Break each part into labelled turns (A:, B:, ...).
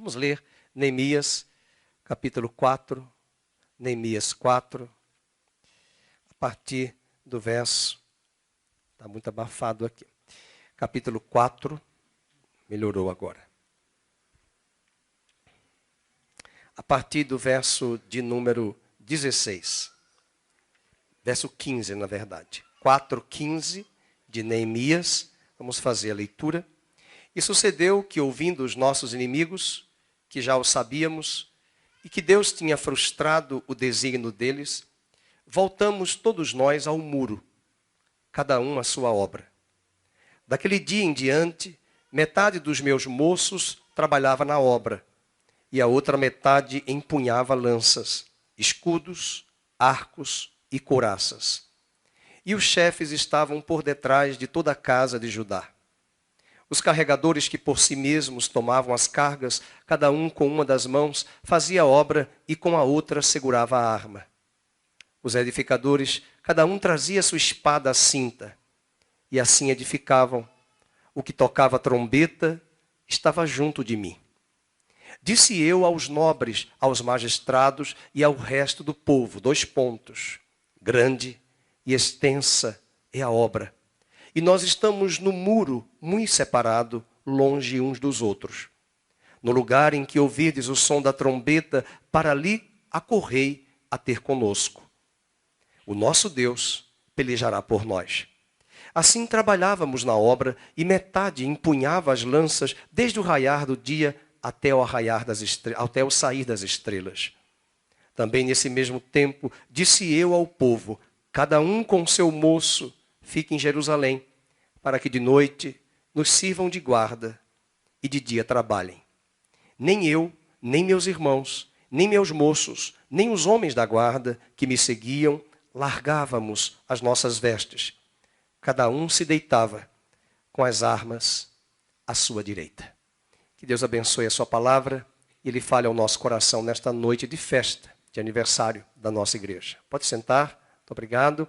A: Vamos ler Neemias, capítulo 4, Neemias 4, a partir do verso, está muito abafado aqui, capítulo 4, melhorou agora. A partir do verso de número 16, verso 15 na verdade, 4:15 de Neemias, vamos fazer a leitura. E sucedeu que, ouvindo os nossos inimigos, que já o sabíamos, e que Deus tinha frustrado o desígnio deles, voltamos todos nós ao muro, cada um à sua obra. Daquele dia em diante, metade dos meus moços trabalhava na obra, e a outra metade empunhava lanças, escudos, arcos e couraças. E os chefes estavam por detrás de toda a casa de Judá. Os carregadores que por si mesmos tomavam as cargas, cada um com uma das mãos, fazia a obra e com a outra segurava a arma. Os edificadores, cada um trazia sua espada à cinta, e assim edificavam. O que tocava a trombeta estava junto de mim. Disse eu aos nobres, aos magistrados e ao resto do povo, 2 pontos. Grande e extensa é a obra. E nós estamos no muro, muito separado, longe uns dos outros. No lugar em que ouvirdes o som da trombeta, para ali acorrei a ter conosco. O nosso Deus pelejará por nós. Assim trabalhávamos na obra, e metade empunhava as lanças, desde o raiar do dia até o sair das estrelas. Também nesse mesmo tempo, disse eu ao povo, cada um com seu moço, fique em Jerusalém, para que de noite nos sirvam de guarda e de dia trabalhem. Nem eu, nem meus irmãos, nem meus moços, nem os homens da guarda que me seguiam, largávamos as nossas vestes. Cada um se deitava com as armas à sua direita. Que Deus abençoe a sua palavra e Ele fale ao nosso coração nesta noite de festa, de aniversário da nossa igreja. Pode sentar, muito obrigado.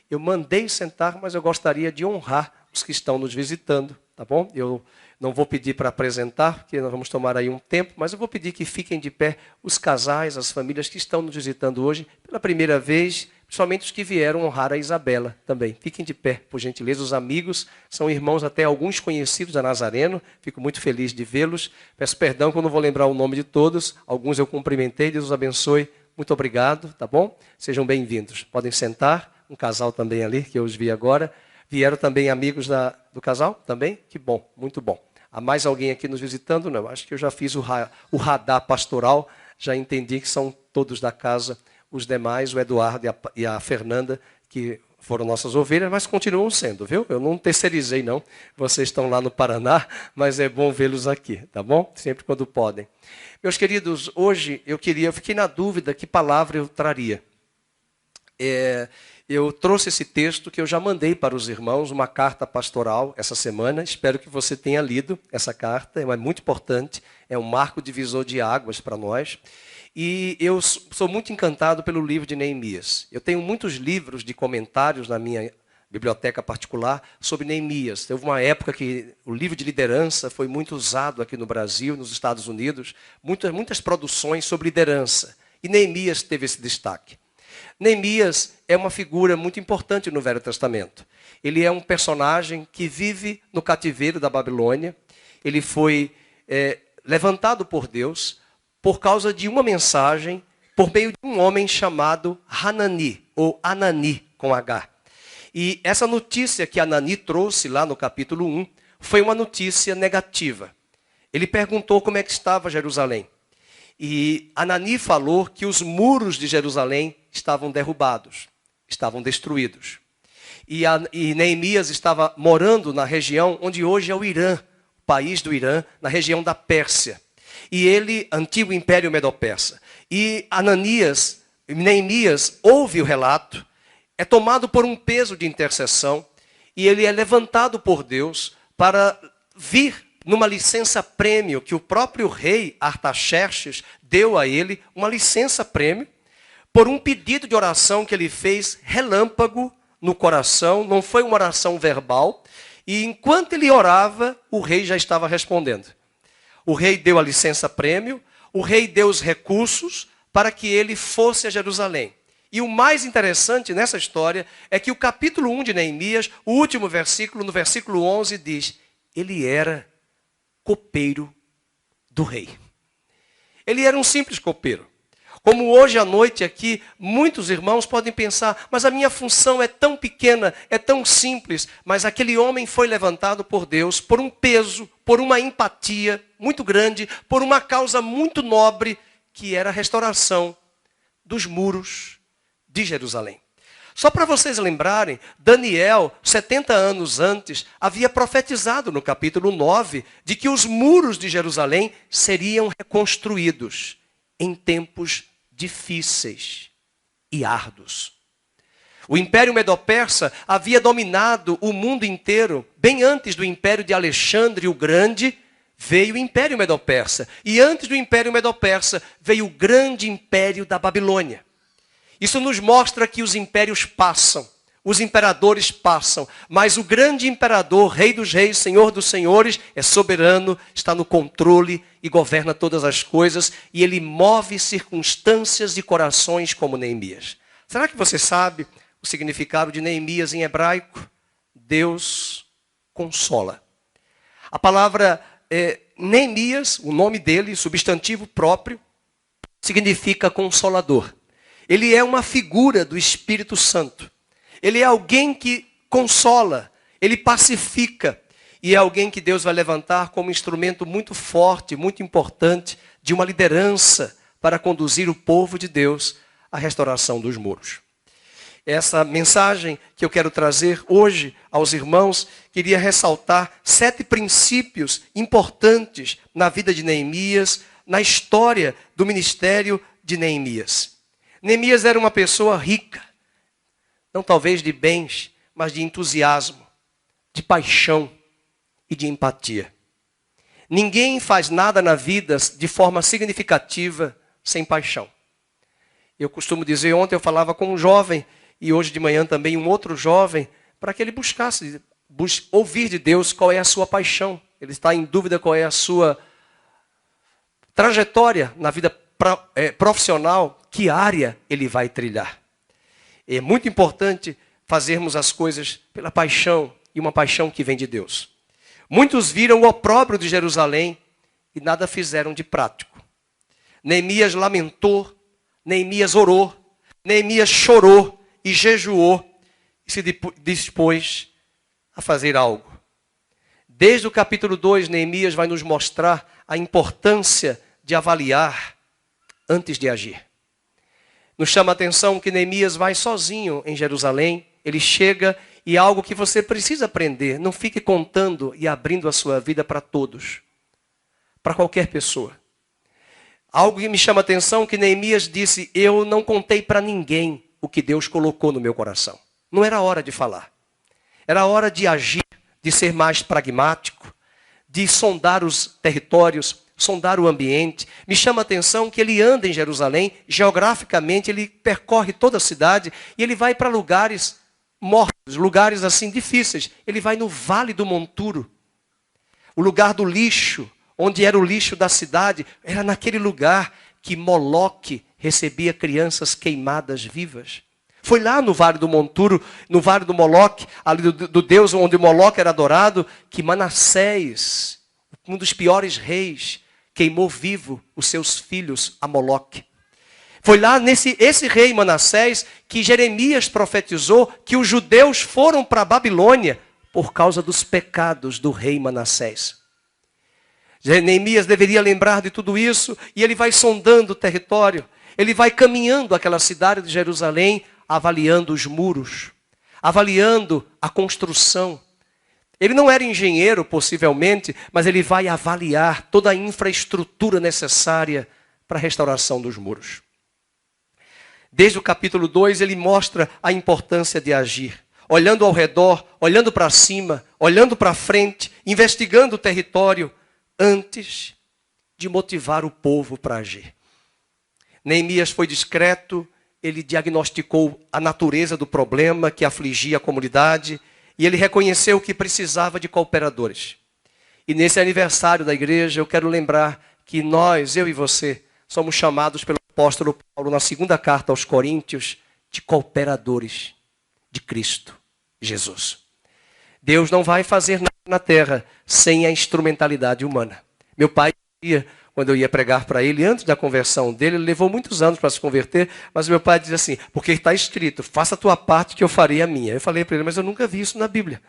A: Eu mandei sentar, mas eu gostaria de honrar os que estão nos visitando, tá bom? Eu não vou pedir para apresentar, porque nós vamos tomar aí um tempo, mas eu vou pedir que fiquem de pé os casais, as famílias que estão nos visitando hoje pela primeira vez, principalmente os que vieram honrar a Isabela também. Fiquem de pé, por gentileza, os amigos, são irmãos até alguns conhecidos da Nazareno, fico muito feliz de vê-los. Peço perdão que eu não vou lembrar o nome de todos, alguns eu cumprimentei, Deus os abençoe, muito obrigado, tá bom? Sejam bem-vindos, podem sentar, um casal também ali, que eu os vi agora. Vieram também amigos do casal? Também? Que bom, muito bom. Há mais alguém aqui nos visitando? Não, acho que eu já fiz o radar pastoral, já entendi que são todos da casa, os demais, o Eduardo e a Fernanda, que foram nossas ovelhas, mas continuam sendo, viu? Eu não terceirizei, não. Vocês estão lá no Paraná, mas é bom vê-los aqui, tá bom? Sempre quando podem. Meus queridos, hoje eu fiquei na dúvida que palavra eu traria. Eu trouxe esse texto que eu já mandei para os irmãos, uma carta pastoral essa semana. Espero que você tenha lido essa carta, é muito importante, é um marco divisor de águas para nós. E eu sou muito encantado pelo livro de Neemias. Eu tenho muitos livros de comentários na minha biblioteca particular sobre Neemias. Teve uma época que o livro de liderança foi muito usado aqui no Brasil, nos Estados Unidos, muitas produções sobre liderança. E Neemias teve esse destaque. Neemias é uma figura muito importante no Velho Testamento. Ele é um personagem que vive no cativeiro da Babilônia. Ele foi levantado por Deus por causa de uma mensagem por meio de um homem chamado Hanani, ou Anani, com H. E essa notícia que Anani trouxe lá no capítulo 1 foi uma notícia negativa. Ele perguntou como é que estava Jerusalém. E Anani falou que os muros de Jerusalém estavam derrubados, estavam destruídos. E Neemias estava morando na região onde hoje é o Irã, o país do Irã, na região da Pérsia. E ele, antigo Império Medo-Persa. E Neemias ouve o relato, é tomado por um peso de intercessão, e ele é levantado por Deus para vir numa licença-prêmio que o próprio rei Artaxerxes deu a ele, uma licença-prêmio, por um pedido de oração que ele fez relâmpago no coração, não foi uma oração verbal, e enquanto ele orava, o rei já estava respondendo. O rei deu a licença-prêmio, o rei deu os recursos para que ele fosse a Jerusalém. E o mais interessante nessa história é que o capítulo 1 de Neemias, o último versículo, no versículo 11, diz: ele era copeiro do rei. Ele era um simples copeiro. Como hoje à noite aqui, muitos irmãos podem pensar, mas a minha função é tão pequena, é tão simples. Mas aquele homem foi levantado por Deus por um peso, por uma empatia muito grande, por uma causa muito nobre, que era a restauração dos muros de Jerusalém. Só para vocês lembrarem, Daniel, 70 anos antes, havia profetizado no capítulo 9 de que os muros de Jerusalém seriam reconstruídos em tempos difíceis e árduos. O Império Medo-Persa havia dominado o mundo inteiro. Bem antes do Império de Alexandre o Grande, veio o Império Medo-Persa. E antes do Império Medo-Persa, veio o grande Império da Babilônia. Isso nos mostra que os impérios passam, os imperadores passam, mas o grande imperador, Rei dos Reis, Senhor dos Senhores, é soberano, está no controle e governa todas as coisas, e ele move circunstâncias e corações como Neemias. Será que você sabe o significado de Neemias em hebraico? Deus consola. A palavra Neemias, o nome dele, substantivo próprio, significa consolador. Ele é uma figura do Espírito Santo. Ele é alguém que consola, ele pacifica. E é alguém que Deus vai levantar como instrumento muito forte, muito importante, de uma liderança para conduzir o povo de Deus à restauração dos muros. Essa mensagem que eu quero trazer hoje aos irmãos, queria ressaltar 7 princípios importantes na vida de Neemias, na história do ministério de Neemias. Neemias era uma pessoa rica, não talvez de bens, mas de entusiasmo, de paixão e de empatia. Ninguém faz nada na vida de forma significativa sem paixão. Eu costumo dizer, ontem eu falava com um jovem, e hoje de manhã também um outro jovem, para que ele buscasse ouvir de Deus qual é a sua paixão. Ele está em dúvida qual é a sua trajetória na vida profissional, que área ele vai trilhar. É muito importante fazermos as coisas pela paixão, e uma paixão que vem de Deus. Muitos viram o opróbrio de Jerusalém e nada fizeram de prático. Neemias lamentou, Neemias orou, Neemias chorou e jejuou e se dispôs a fazer algo. Desde o capítulo 2, Neemias vai nos mostrar a importância de avaliar antes de agir. Nos chama a atenção que Neemias vai sozinho em Jerusalém, ele chega e é algo que você precisa aprender. Não fique contando e abrindo a sua vida para todos, para qualquer pessoa. Algo que me chama a atenção que Neemias disse, eu não contei para ninguém o que Deus colocou no meu coração. Não era hora de falar. Era hora de agir, de ser mais pragmático, de sondar os territórios, sondar o ambiente. Me chama a atenção que ele anda em Jerusalém, geograficamente ele percorre toda a cidade e ele vai para lugares mortos, lugares assim difíceis. Ele vai no Vale do Monturo, o lugar do lixo, onde era o lixo da cidade, era naquele lugar que Moloque recebia crianças queimadas vivas. Foi lá no Vale do Monturo, no Vale do Moloque, ali do Deus onde Moloque era adorado, que Manassés, um dos piores reis, queimou vivo os seus filhos a Moloque. Foi lá esse rei Manassés que Jeremias profetizou que os judeus foram para a Babilônia por causa dos pecados do rei Manassés. Neemias deveria lembrar de tudo isso e ele vai sondando o território. Ele vai caminhando aquela cidade de Jerusalém, avaliando os muros, avaliando a construção. Ele não era engenheiro, possivelmente, mas ele vai avaliar toda a infraestrutura necessária para a restauração dos muros. Desde o capítulo 2, ele mostra a importância de agir. Olhando ao redor, olhando para cima, olhando para frente, investigando o território, antes de motivar o povo para agir. Neemias foi discreto, ele diagnosticou a natureza do problema que afligia a comunidade e ele reconheceu que precisava de cooperadores. E nesse aniversário da igreja, eu quero lembrar que nós, eu e você, somos chamados pelo apóstolo Paulo, na segunda carta aos Coríntios, de cooperadores de Cristo Jesus. Deus não vai fazer nada na terra sem a instrumentalidade humana. Meu pai, quando eu ia pregar para ele, antes da conversão dele, ele levou muitos anos para se converter, mas meu pai dizia assim, porque está escrito, faça a tua parte que eu farei a minha. Eu falei para ele, mas eu nunca vi isso na Bíblia.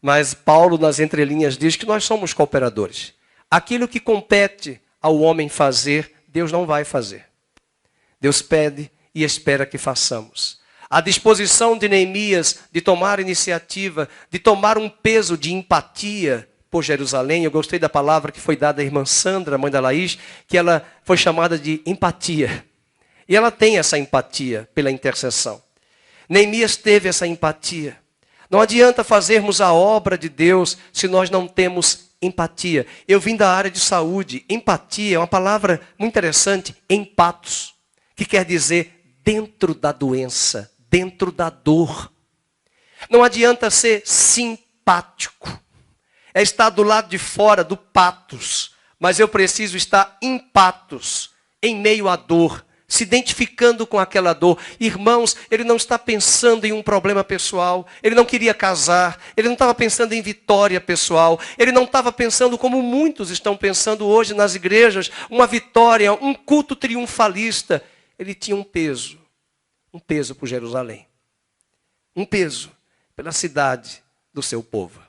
A: Mas Paulo, nas entrelinhas, diz que nós somos cooperadores. Aquilo que compete ao homem fazer, Deus não vai fazer. Deus pede e espera que façamos. A disposição de Neemias de tomar iniciativa, de tomar um peso de empatia por Jerusalém. Eu gostei da palavra que foi dada à irmã Sandra, mãe da Laís, que ela foi chamada de empatia. E ela tem essa empatia pela intercessão. Neemias teve essa empatia. Não adianta fazermos a obra de Deus se nós não temos empatia. Eu vim da área de saúde. Empatia é uma palavra muito interessante, empatos, que quer dizer dentro da doença, dentro da dor. Não adianta ser simpático. É estar do lado de fora do patos. Mas eu preciso estar em patos, em meio à dor, se identificando com aquela dor. Irmãos, ele não está pensando em um problema pessoal. Ele não queria casar. Ele não estava pensando em vitória pessoal. Ele não estava pensando como muitos estão pensando hoje nas igrejas. Uma vitória, um culto triunfalista. Ele tinha um peso por Jerusalém. Um peso pela cidade do seu povo.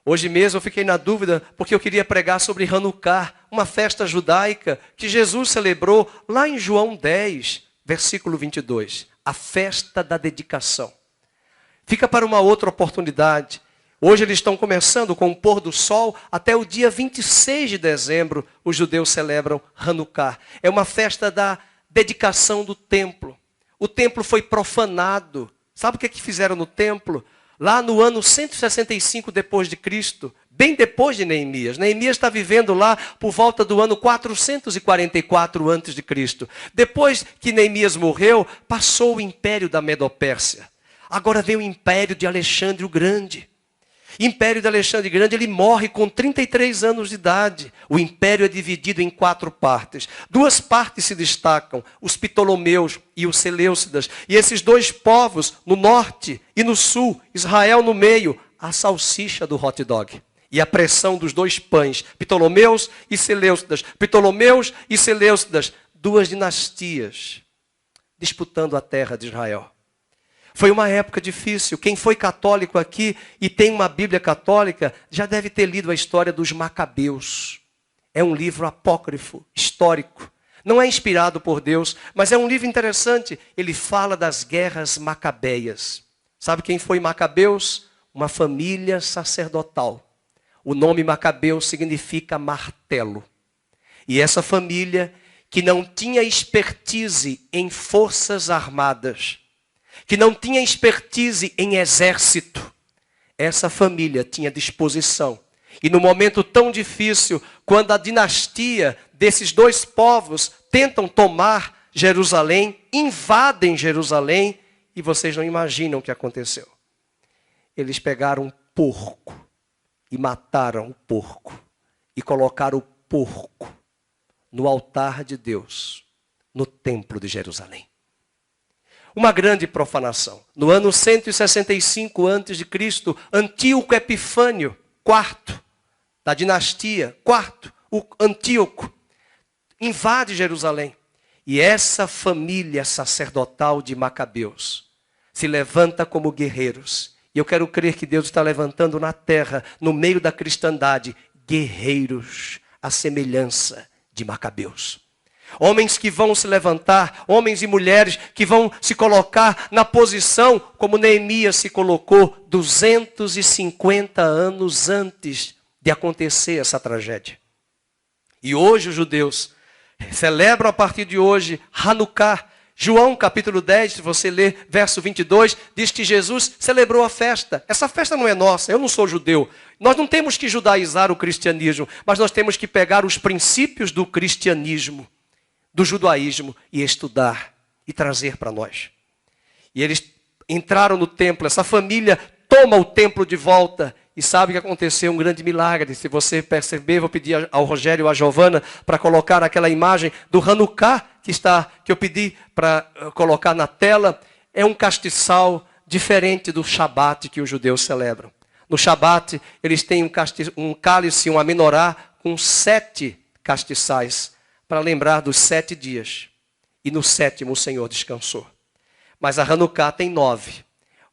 A: Hoje mesmo eu fiquei na dúvida porque eu queria pregar sobre Hanukkah, uma festa judaica que Jesus celebrou lá em João 10, versículo 22. A festa da dedicação. Fica para uma outra oportunidade. Hoje eles estão começando com o pôr do sol, até o dia 26 de dezembro os judeus celebram Hanukkah. É uma festa da dedicação do templo. O templo foi profanado. Sabe o que fizeram no templo? Lá no ano 165 depois de Cristo, bem depois de Neemias. Neemias está vivendo lá por volta do ano 444 antes de Cristo. Depois que Neemias morreu, passou o império da Medopérsia. Agora vem o império de Alexandre o Grande. Império de Alexandre o Grande, ele morre com 33 anos de idade. O império é dividido em 4 partes. 2 partes se destacam, os Ptolomeus e os Seleucidas. E esses 2 povos, no norte e no sul, Israel no meio, a salsicha do hot dog. E a pressão dos 2 pães, Ptolomeus e Seleucidas. Ptolomeus e Seleucidas, 2 dinastias disputando a terra de Israel. Foi uma época difícil. Quem foi católico aqui e tem uma Bíblia católica, já deve ter lido a história dos Macabeus. É um livro apócrifo, histórico. Não é inspirado por Deus, mas é um livro interessante. Ele fala das guerras macabeias. Sabe quem foi Macabeus? Uma família sacerdotal. O nome Macabeu significa martelo. E essa família, que não tinha expertise em forças armadas, que não tinha expertise em exército, essa família tinha disposição. E no momento tão difícil, quando a dinastia desses 2 povos tentam tomar Jerusalém, invadem Jerusalém, e vocês não imaginam o que aconteceu. Eles pegaram um porco e mataram o porco e colocaram o porco no altar de Deus, no templo de Jerusalém. Uma grande profanação. No ano 165 a.C., Antíoco Epifânio, IV, da dinastia, o Antíoco, invade Jerusalém. E essa família sacerdotal de Macabeus se levanta como guerreiros. E eu quero crer que Deus está levantando na terra, no meio da cristandade, guerreiros, à semelhança de Macabeus. Homens que vão se levantar, homens e mulheres que vão se colocar na posição como Neemias se colocou 250 anos antes de acontecer essa tragédia. E hoje os judeus celebram a partir de hoje Hanukkah. João capítulo 10, se você ler verso 22, diz que Jesus celebrou a festa. Essa festa não é nossa, eu não sou judeu. Nós não temos que judaizar o cristianismo, mas nós temos que pegar os princípios do cristianismo, do judaísmo, e estudar e trazer para nós. E eles entraram no templo, essa família toma o templo de volta E sabe que aconteceu um grande milagre. Se você perceber, vou pedir ao Rogério e à Giovana para colocar aquela imagem do Hanukkah que eu pedi para colocar na tela. É um castiçal diferente do Shabat que os judeus celebram. No Shabat, eles têm um cálice, uma menorá, com 7 castiçais, para lembrar dos 7 dias. E no 7º o Senhor descansou. Mas a Hanukkah tem 9.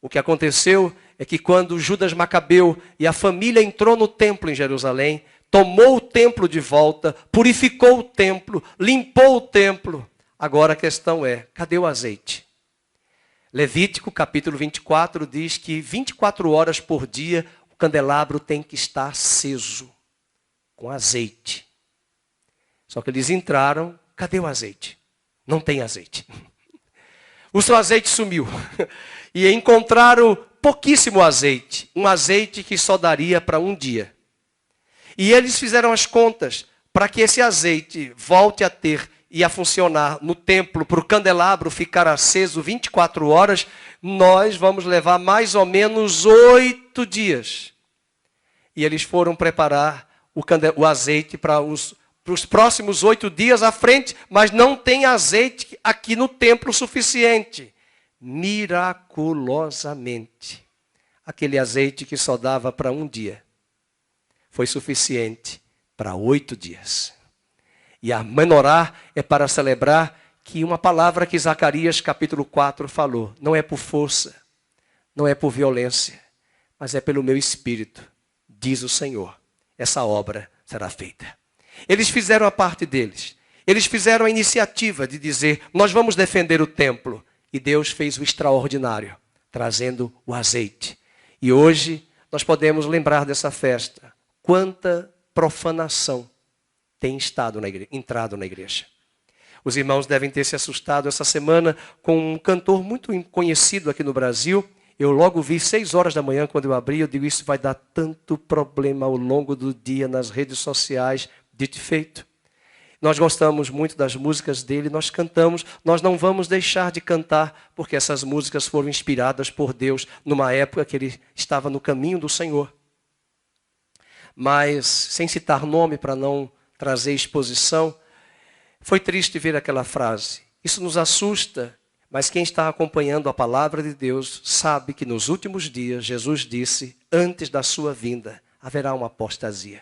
A: O que aconteceu é que quando Judas Macabeu e a família entrou no templo em Jerusalém, tomou o templo de volta, purificou o templo, limpou o templo. Agora a questão é, cadê o azeite? Levítico capítulo 24 diz que 24 horas por dia o candelabro tem que estar aceso, com azeite. Só que eles entraram, cadê o azeite? Não tem azeite. O seu azeite sumiu. E encontraram pouquíssimo azeite. Um azeite que só daria para um dia. E eles fizeram as contas para que esse azeite volte a ter e a funcionar no templo, para o candelabro ficar aceso 24 horas, nós vamos levar mais ou menos 8 dias. E eles foram preparar o azeite para os próximos 8 dias à frente, mas não tem azeite aqui no templo suficiente. Miraculosamente, aquele azeite que só dava para um dia, foi suficiente para 8 dias. E a menorá é para celebrar que uma palavra que Zacarias capítulo 4 falou, não é por força, não é por violência, mas é pelo meu espírito, diz o Senhor, essa obra será feita. Eles fizeram a parte deles, eles fizeram a iniciativa de dizer, nós vamos defender o templo. E Deus fez o extraordinário, trazendo o azeite. E hoje nós podemos lembrar dessa festa. Quanta profanação tem entrado na igreja. Os irmãos devem ter se assustado essa semana com um cantor muito conhecido aqui no Brasil. Eu logo vi 6 horas da manhã, quando eu abri, eu digo, isso vai dar tanto problema ao longo do dia nas redes sociais, dito e feito. Nós gostamos muito das músicas dele, nós cantamos, nós não vamos deixar de cantar, porque essas músicas foram inspiradas por Deus numa época que ele estava no caminho do Senhor. Mas, sem citar nome para não trazer exposição, foi triste ver aquela frase. Isso nos assusta, mas quem está acompanhando a palavra de Deus sabe que nos últimos dias Jesus disse, antes da sua vinda, haverá uma apostasia.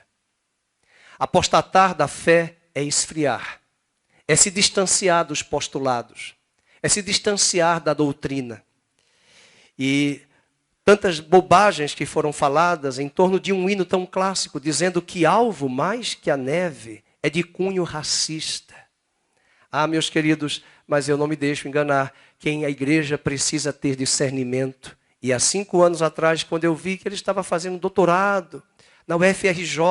A: Apostatar da fé é esfriar, é se distanciar dos postulados, é se distanciar da doutrina. E tantas bobagens que foram faladas em torno de um hino tão clássico, dizendo que alvo mais que a neve é de cunho racista. Ah, meus queridos, mas eu não me deixo enganar, quem a igreja precisa ter discernimento. E há 5 anos atrás, quando eu vi que ele estava fazendo doutorado na UFRJ,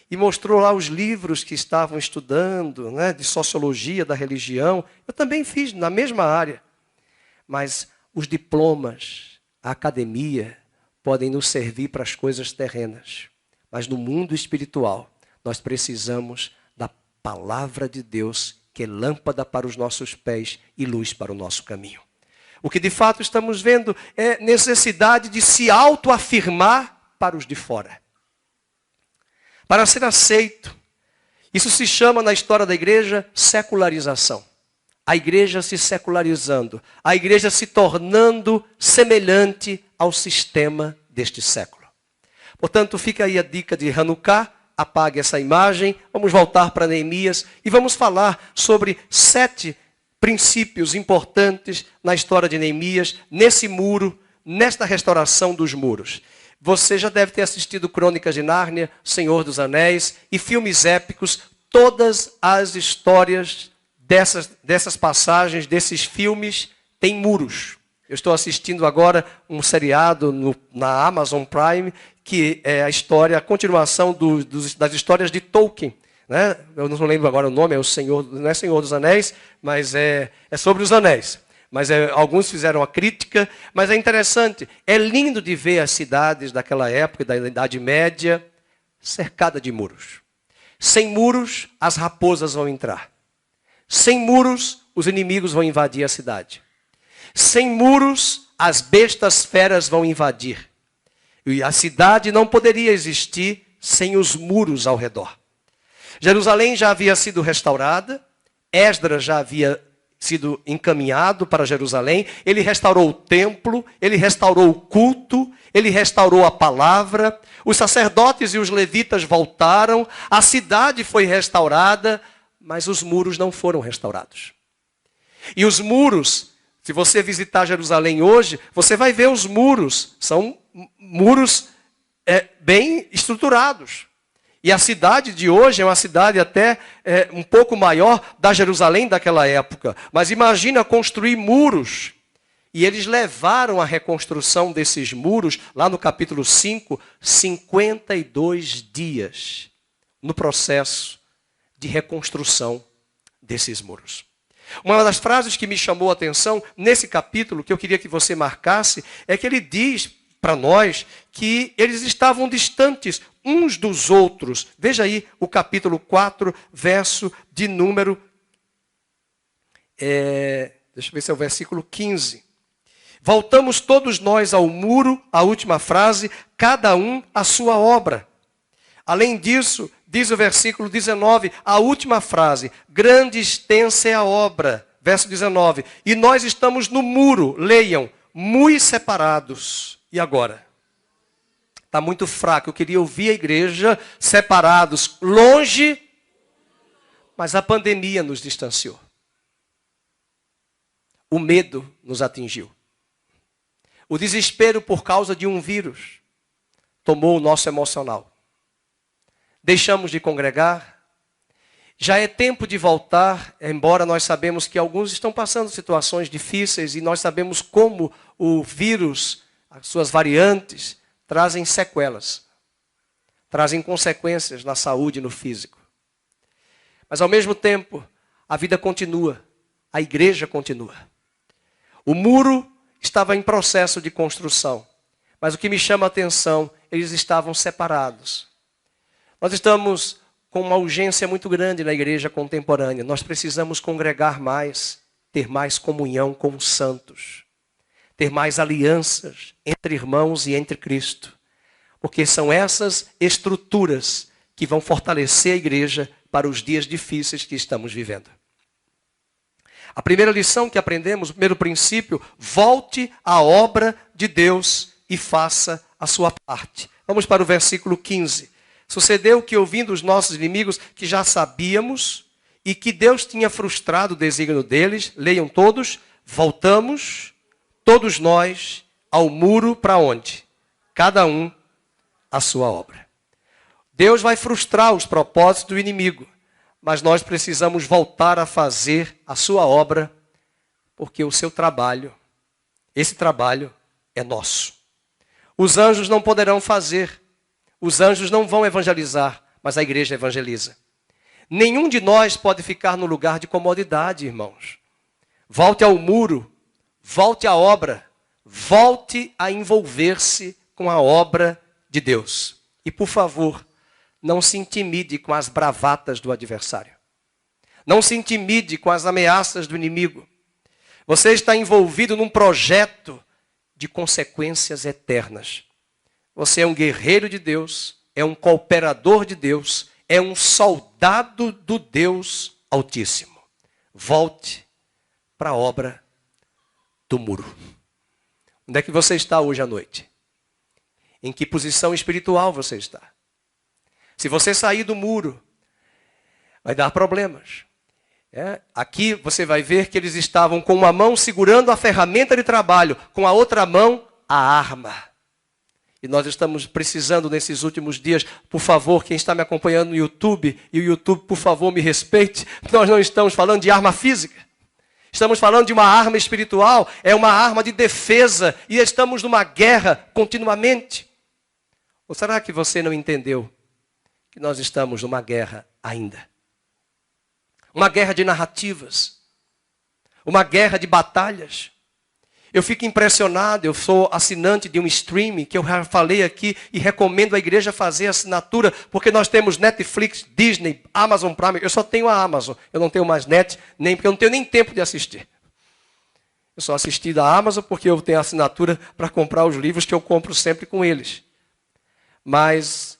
A: e mostrou lá os livros que estavam estudando, né, de sociologia da religião. Eu também fiz na mesma área. Mas os diplomas, a academia, podem nos servir para as coisas terrenas. Mas no mundo espiritual, nós precisamos da palavra de Deus, que é lâmpada para os nossos pés e luz para o nosso caminho. O que de fato estamos vendo é necessidade de se autoafirmar para os de fora. Para ser aceito. Isso se chama na história da igreja secularização. A igreja se secularizando. A igreja se tornando semelhante ao sistema deste século. Portanto, fica aí a dica de Hanukkah. Apague essa imagem. Vamos voltar para Neemias e vamos falar sobre 7 princípios importantes na história de Neemias, nesse muro, nesta restauração dos muros. Você já deve ter assistido Crônicas de Nárnia, Senhor dos Anéis e filmes épicos. Todas as histórias dessas passagens, desses filmes, têm muros. Eu estou assistindo agora um seriado na Amazon Prime, que é a continuação das histórias de Tolkien. Né? Eu não lembro agora o nome, não é Senhor dos Anéis, mas é sobre os anéis. Mas alguns fizeram a crítica, mas é interessante. É lindo de ver as cidades daquela época, da Idade Média, cercada de muros. Sem muros, as raposas vão entrar. Sem muros, os inimigos vão invadir a cidade. Sem muros, as bestas feras vão invadir. E a cidade não poderia existir sem os muros ao redor. Jerusalém já havia sido restaurada, Esdras já havia sido encaminhado para Jerusalém, ele restaurou o templo, ele restaurou o culto, ele restaurou a palavra, os sacerdotes e os levitas voltaram, a cidade foi restaurada, mas os muros não foram restaurados. E os muros, se você visitar Jerusalém hoje, você vai ver os muros, são muros bem estruturados. E a cidade de hoje é uma cidade até um pouco maior da Jerusalém daquela época. Mas imagina construir muros. E eles levaram a reconstrução desses muros, lá no capítulo 5, 52 dias no processo de reconstrução desses muros. Uma das frases que me chamou a atenção nesse capítulo, que eu queria que você marcasse, é que ele diz para nós que eles estavam distantes uns dos outros. Veja aí o capítulo 4, verso de número... deixa eu ver se é o versículo 15. Voltamos todos nós ao muro, a última frase, cada um a sua obra. Além disso, diz o versículo 19, a última frase, grande e extensa é a obra. Verso 19, e nós estamos no muro, leiam, muito separados. E agora? Está muito fraco. Eu queria ouvir a igreja separados, longe, mas a pandemia nos distanciou. O medo nos atingiu. O desespero por causa de um vírus tomou o nosso emocional. Deixamos de congregar. Já é tempo de voltar, embora nós sabemos que alguns estão passando situações difíceis e nós sabemos como o vírus, as suas variantes, trazem sequelas, trazem consequências na saúde e no físico. Mas ao mesmo tempo, a vida continua, a igreja continua. O muro estava em processo de construção, mas o que me chama a atenção, eles estavam separados. Nós estamos com uma urgência muito grande na igreja contemporânea. Nós precisamos congregar mais, ter mais comunhão com os santos, ter mais alianças entre irmãos e entre Cristo. Porque são essas estruturas que vão fortalecer a igreja para os dias difíceis que estamos vivendo. A primeira lição que aprendemos, o primeiro princípio, volte à obra de Deus e faça a sua parte. Vamos para o versículo 15. Sucedeu que, ouvindo os nossos inimigos, que já sabíamos, e que Deus tinha frustrado o desígnio deles, leiam todos, voltamos, todos nós, ao muro para onde? Cada um a sua obra. Deus vai frustrar os propósitos do inimigo, mas nós precisamos voltar a fazer a sua obra, porque o seu trabalho, esse trabalho é nosso. Os anjos não poderão fazer, os anjos não vão evangelizar, mas a igreja evangeliza. Nenhum de nós pode ficar no lugar de comodidade, irmãos. Volte ao muro, volte à obra, volte a envolver-se com a obra de Deus. E por favor, não se intimide com as bravatas do adversário. Não se intimide com as ameaças do inimigo. Você está envolvido num projeto de consequências eternas. Você é um guerreiro de Deus, é um cooperador de Deus, é um soldado do Deus Altíssimo. Volte para a obra do muro. Onde é que você está hoje à noite? Em que posição espiritual você está? Se você sair do muro, vai dar problemas. Aqui você vai ver que eles estavam com uma mão segurando a ferramenta de trabalho, com a outra mão a arma. E nós estamos precisando nesses últimos dias, por favor, quem está me acompanhando no YouTube, e o YouTube, por favor, me respeite, nós não estamos falando de arma física. Estamos falando de uma arma espiritual, é uma arma de defesa, e estamos numa guerra continuamente. Ou será que você não entendeu que nós estamos numa guerra ainda? Uma guerra de narrativas, uma guerra de batalhas. Eu fico impressionado, eu sou assinante de um streaming, que eu já falei aqui, e recomendo a igreja fazer assinatura, porque nós temos Netflix, Disney, Amazon Prime. Eu só tenho a Amazon, eu não tenho mais net, porque eu não tenho nem tempo de assistir. Eu só assisti da Amazon porque eu tenho assinatura para comprar os livros que eu compro sempre com eles. mas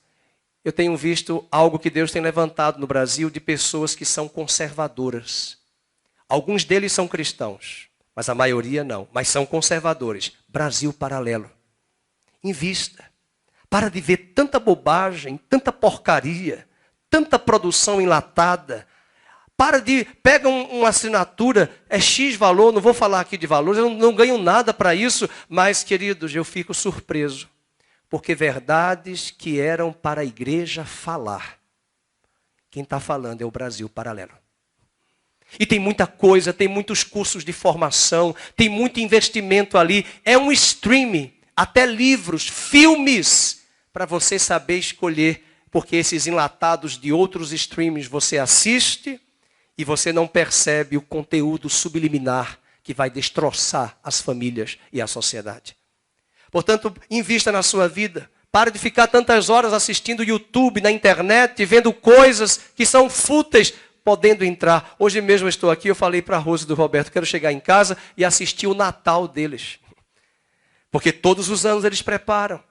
A: eu tenho visto algo que Deus tem levantado no Brasil de pessoas que são conservadoras. Alguns deles são cristãos, mas a maioria não, mas são conservadores. Brasil paralelo. Invista. Para de ver tanta bobagem, tanta porcaria, tanta produção enlatada. Pega uma assinatura, é X valor, não vou falar aqui de valores, eu não ganho nada para isso, mas, queridos, eu fico surpreso. Porque verdades que eram para a igreja falar, quem está falando é o Brasil paralelo. E tem muita coisa, tem muitos cursos de formação, tem muito investimento ali. É um streaming, até livros, filmes, para você saber escolher. Porque esses enlatados de outros streamings você assiste e você não percebe o conteúdo subliminar que vai destroçar as famílias e a sociedade. Portanto, invista na sua vida. Pare de ficar tantas horas assistindo YouTube na internet, vendo coisas que são fúteis, podendo entrar. Hoje mesmo eu estou aqui, eu falei para a Rose e do Roberto, quero chegar em casa e assistir o Natal deles. Porque todos os anos eles preparam.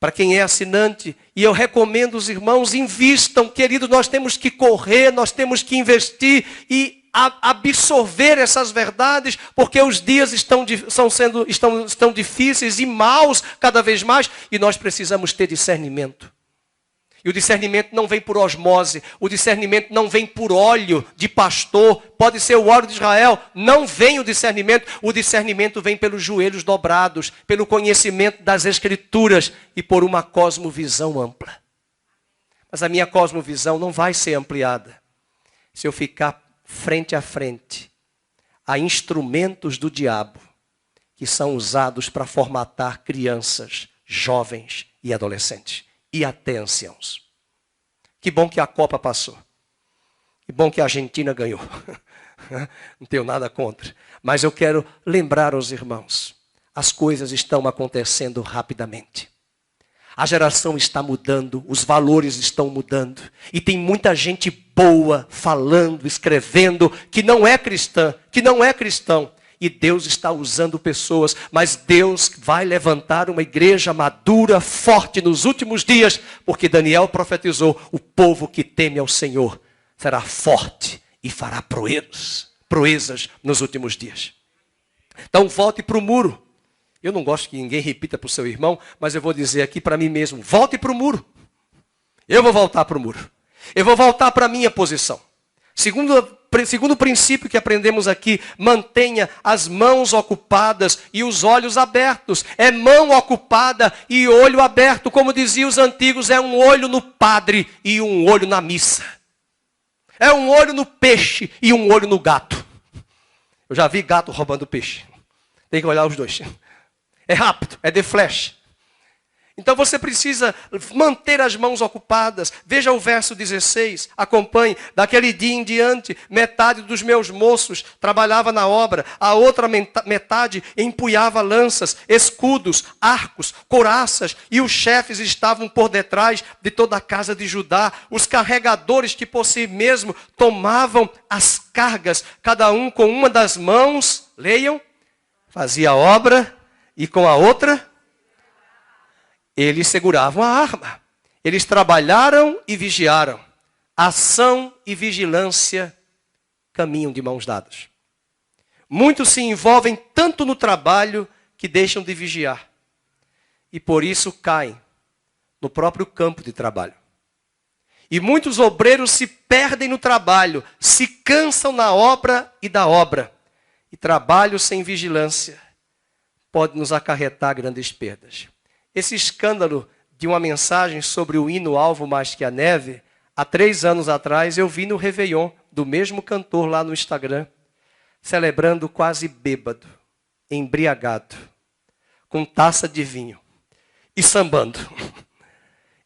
A: Para quem é assinante, e eu recomendo os irmãos, invistam, queridos, nós temos que correr, nós temos que investir e absorver essas verdades, porque os dias estão difíceis e maus cada vez mais, e nós precisamos ter discernimento. E o discernimento não vem por osmose, o discernimento não vem por óleo de pastor, pode ser o óleo de Israel, não vem o discernimento vem pelos joelhos dobrados, pelo conhecimento das Escrituras e por uma cosmovisão ampla. Mas a minha cosmovisão não vai ser ampliada se eu ficar frente a frente a instrumentos do diabo que são usados para formatar crianças, jovens e adolescentes. E até anciãos. Que bom que a Copa passou. Que bom que a Argentina ganhou. Não tenho nada contra. Mas eu quero lembrar aos irmãos. As coisas estão acontecendo rapidamente. A geração está mudando. Os valores estão mudando. E tem muita gente boa falando, escrevendo, que não é cristã, que não é cristão. E Deus está usando pessoas, mas Deus vai levantar uma igreja madura, forte nos últimos dias, porque Daniel profetizou, o povo que teme ao Senhor será forte e fará proezas nos últimos dias. Então volte para o muro. Eu não gosto que ninguém repita para o seu irmão, mas eu vou dizer aqui para mim mesmo, volte para o muro. Eu vou voltar para o muro. Eu vou voltar para a minha posição. Segundo princípio que aprendemos aqui, mantenha as mãos ocupadas e os olhos abertos. É mão ocupada e olho aberto. Como diziam os antigos, é um olho no padre e um olho na missa. É um olho no peixe e um olho no gato. Eu já vi gato roubando peixe. Tem que olhar os dois. É rápido, é de flash. Então você precisa manter as mãos ocupadas. Veja o verso 16, acompanhe. Daquele dia em diante, metade dos meus moços trabalhava na obra, a outra metade empunhava lanças, escudos, arcos, couraças, e os chefes estavam por detrás de toda a casa de Judá. Os carregadores que por si mesmo tomavam as cargas, cada um com uma das mãos, leiam, fazia a obra e com a outra eles seguravam a arma. Eles trabalharam e vigiaram. Ação e vigilância caminham de mãos dadas. Muitos se envolvem tanto no trabalho que deixam de vigiar. E por isso caem no próprio campo de trabalho. E muitos obreiros se perdem no trabalho, se cansam na obra e da obra. E trabalho sem vigilância pode nos acarretar grandes perdas. Esse escândalo de uma mensagem sobre o hino Alvo Mais Que a Neve, há 3 anos atrás, eu vi no Réveillon, do mesmo cantor lá no Instagram, celebrando quase bêbado, embriagado, com taça de vinho e sambando,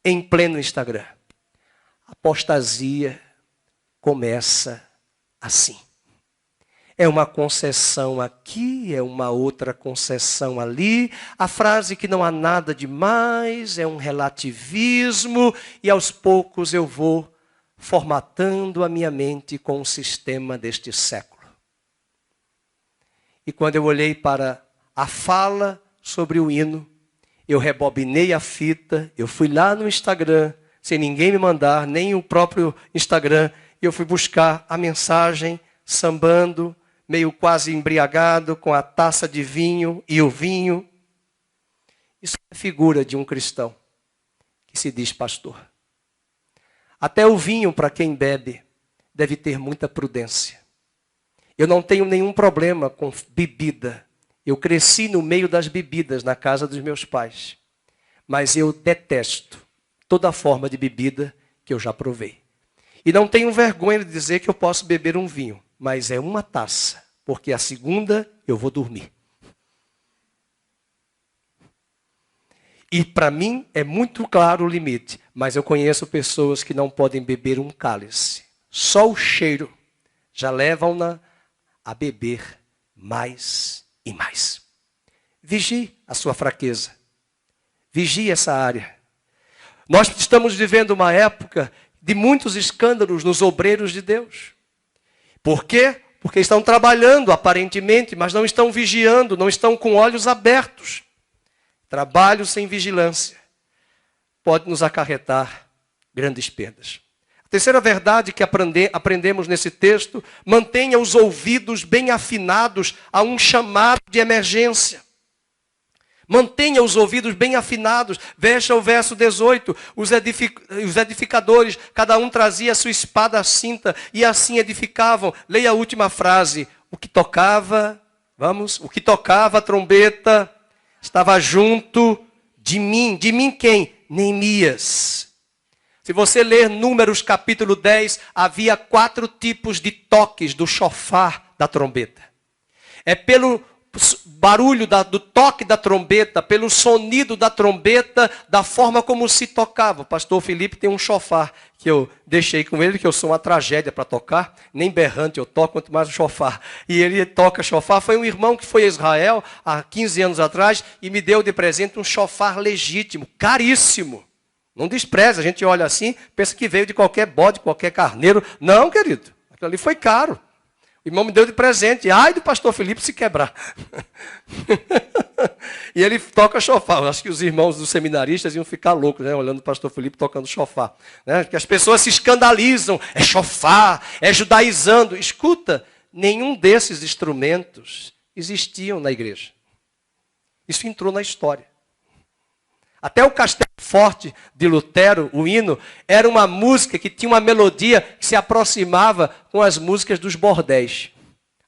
A: em pleno Instagram. A apostasia começa assim. É uma concessão aqui, é uma outra concessão ali. A frase que não há nada demais é um relativismo. E aos poucos eu vou formatando a minha mente com o sistema deste século. E quando eu olhei para a fala sobre o hino, eu rebobinei a fita, eu fui lá no Instagram, sem ninguém me mandar, nem o próprio Instagram, e eu fui buscar a mensagem, sambando, meio quase embriagado, com a taça de vinho e o vinho. Isso é a figura de um cristão que se diz pastor. Até o vinho, para quem bebe, deve ter muita prudência. Eu não tenho nenhum problema com bebida. Eu cresci no meio das bebidas na casa dos meus pais. Mas eu detesto toda forma de bebida que eu já provei. E não tenho vergonha de dizer que eu posso beber um vinho, mas é uma taça, porque a segunda eu vou dormir. E para mim é muito claro o limite, mas eu conheço pessoas que não podem beber um cálice. Só o cheiro já levam-na a beber mais e mais. Vigie a sua fraqueza. Vigie essa área. Nós estamos vivendo uma época de muitos escândalos nos obreiros de Deus. Por quê? Porque estão trabalhando aparentemente, mas não estão vigiando, não estão com olhos abertos. Trabalho sem vigilância pode nos acarretar grandes perdas. A terceira verdade que aprendemos nesse texto: mantenha os ouvidos bem afinados a um chamado de emergência. Mantenha os ouvidos bem afinados. Veja o verso 18. Os edificadores, cada um trazia a sua espada à cinta e assim edificavam. Leia a última frase. O que tocava a trombeta estava junto de mim. De mim quem? Neemias. Se você ler Números capítulo 10, havia 4 tipos de toques do chofar da trombeta. É pelo barulho do toque da trombeta, pelo sonido da trombeta, da forma como se tocava. O pastor Felipe tem um chofar que eu deixei com ele, que eu sou uma tragédia para tocar, nem berrante eu toco, quanto mais o chofar. E ele toca chofar. Foi um irmão que foi a Israel há 15 anos atrás e me deu de presente um chofar legítimo, caríssimo. Não despreza, a gente olha assim, pensa que veio de qualquer bode, qualquer carneiro. Não, querido, aquilo ali foi caro. O irmão me deu de presente. Ai do pastor Felipe se quebrar. E ele toca chofar. Eu acho que os irmãos dos seminaristas iam ficar loucos, né? Olhando o pastor Felipe tocando chofar. Né? Porque as pessoas se escandalizam. É chofar, é judaizando. Escuta, nenhum desses instrumentos existiam na igreja. Isso entrou na história. Até o Castelo Forte de Lutero, o hino, era uma música que tinha uma melodia que se aproximava com as músicas dos bordéis.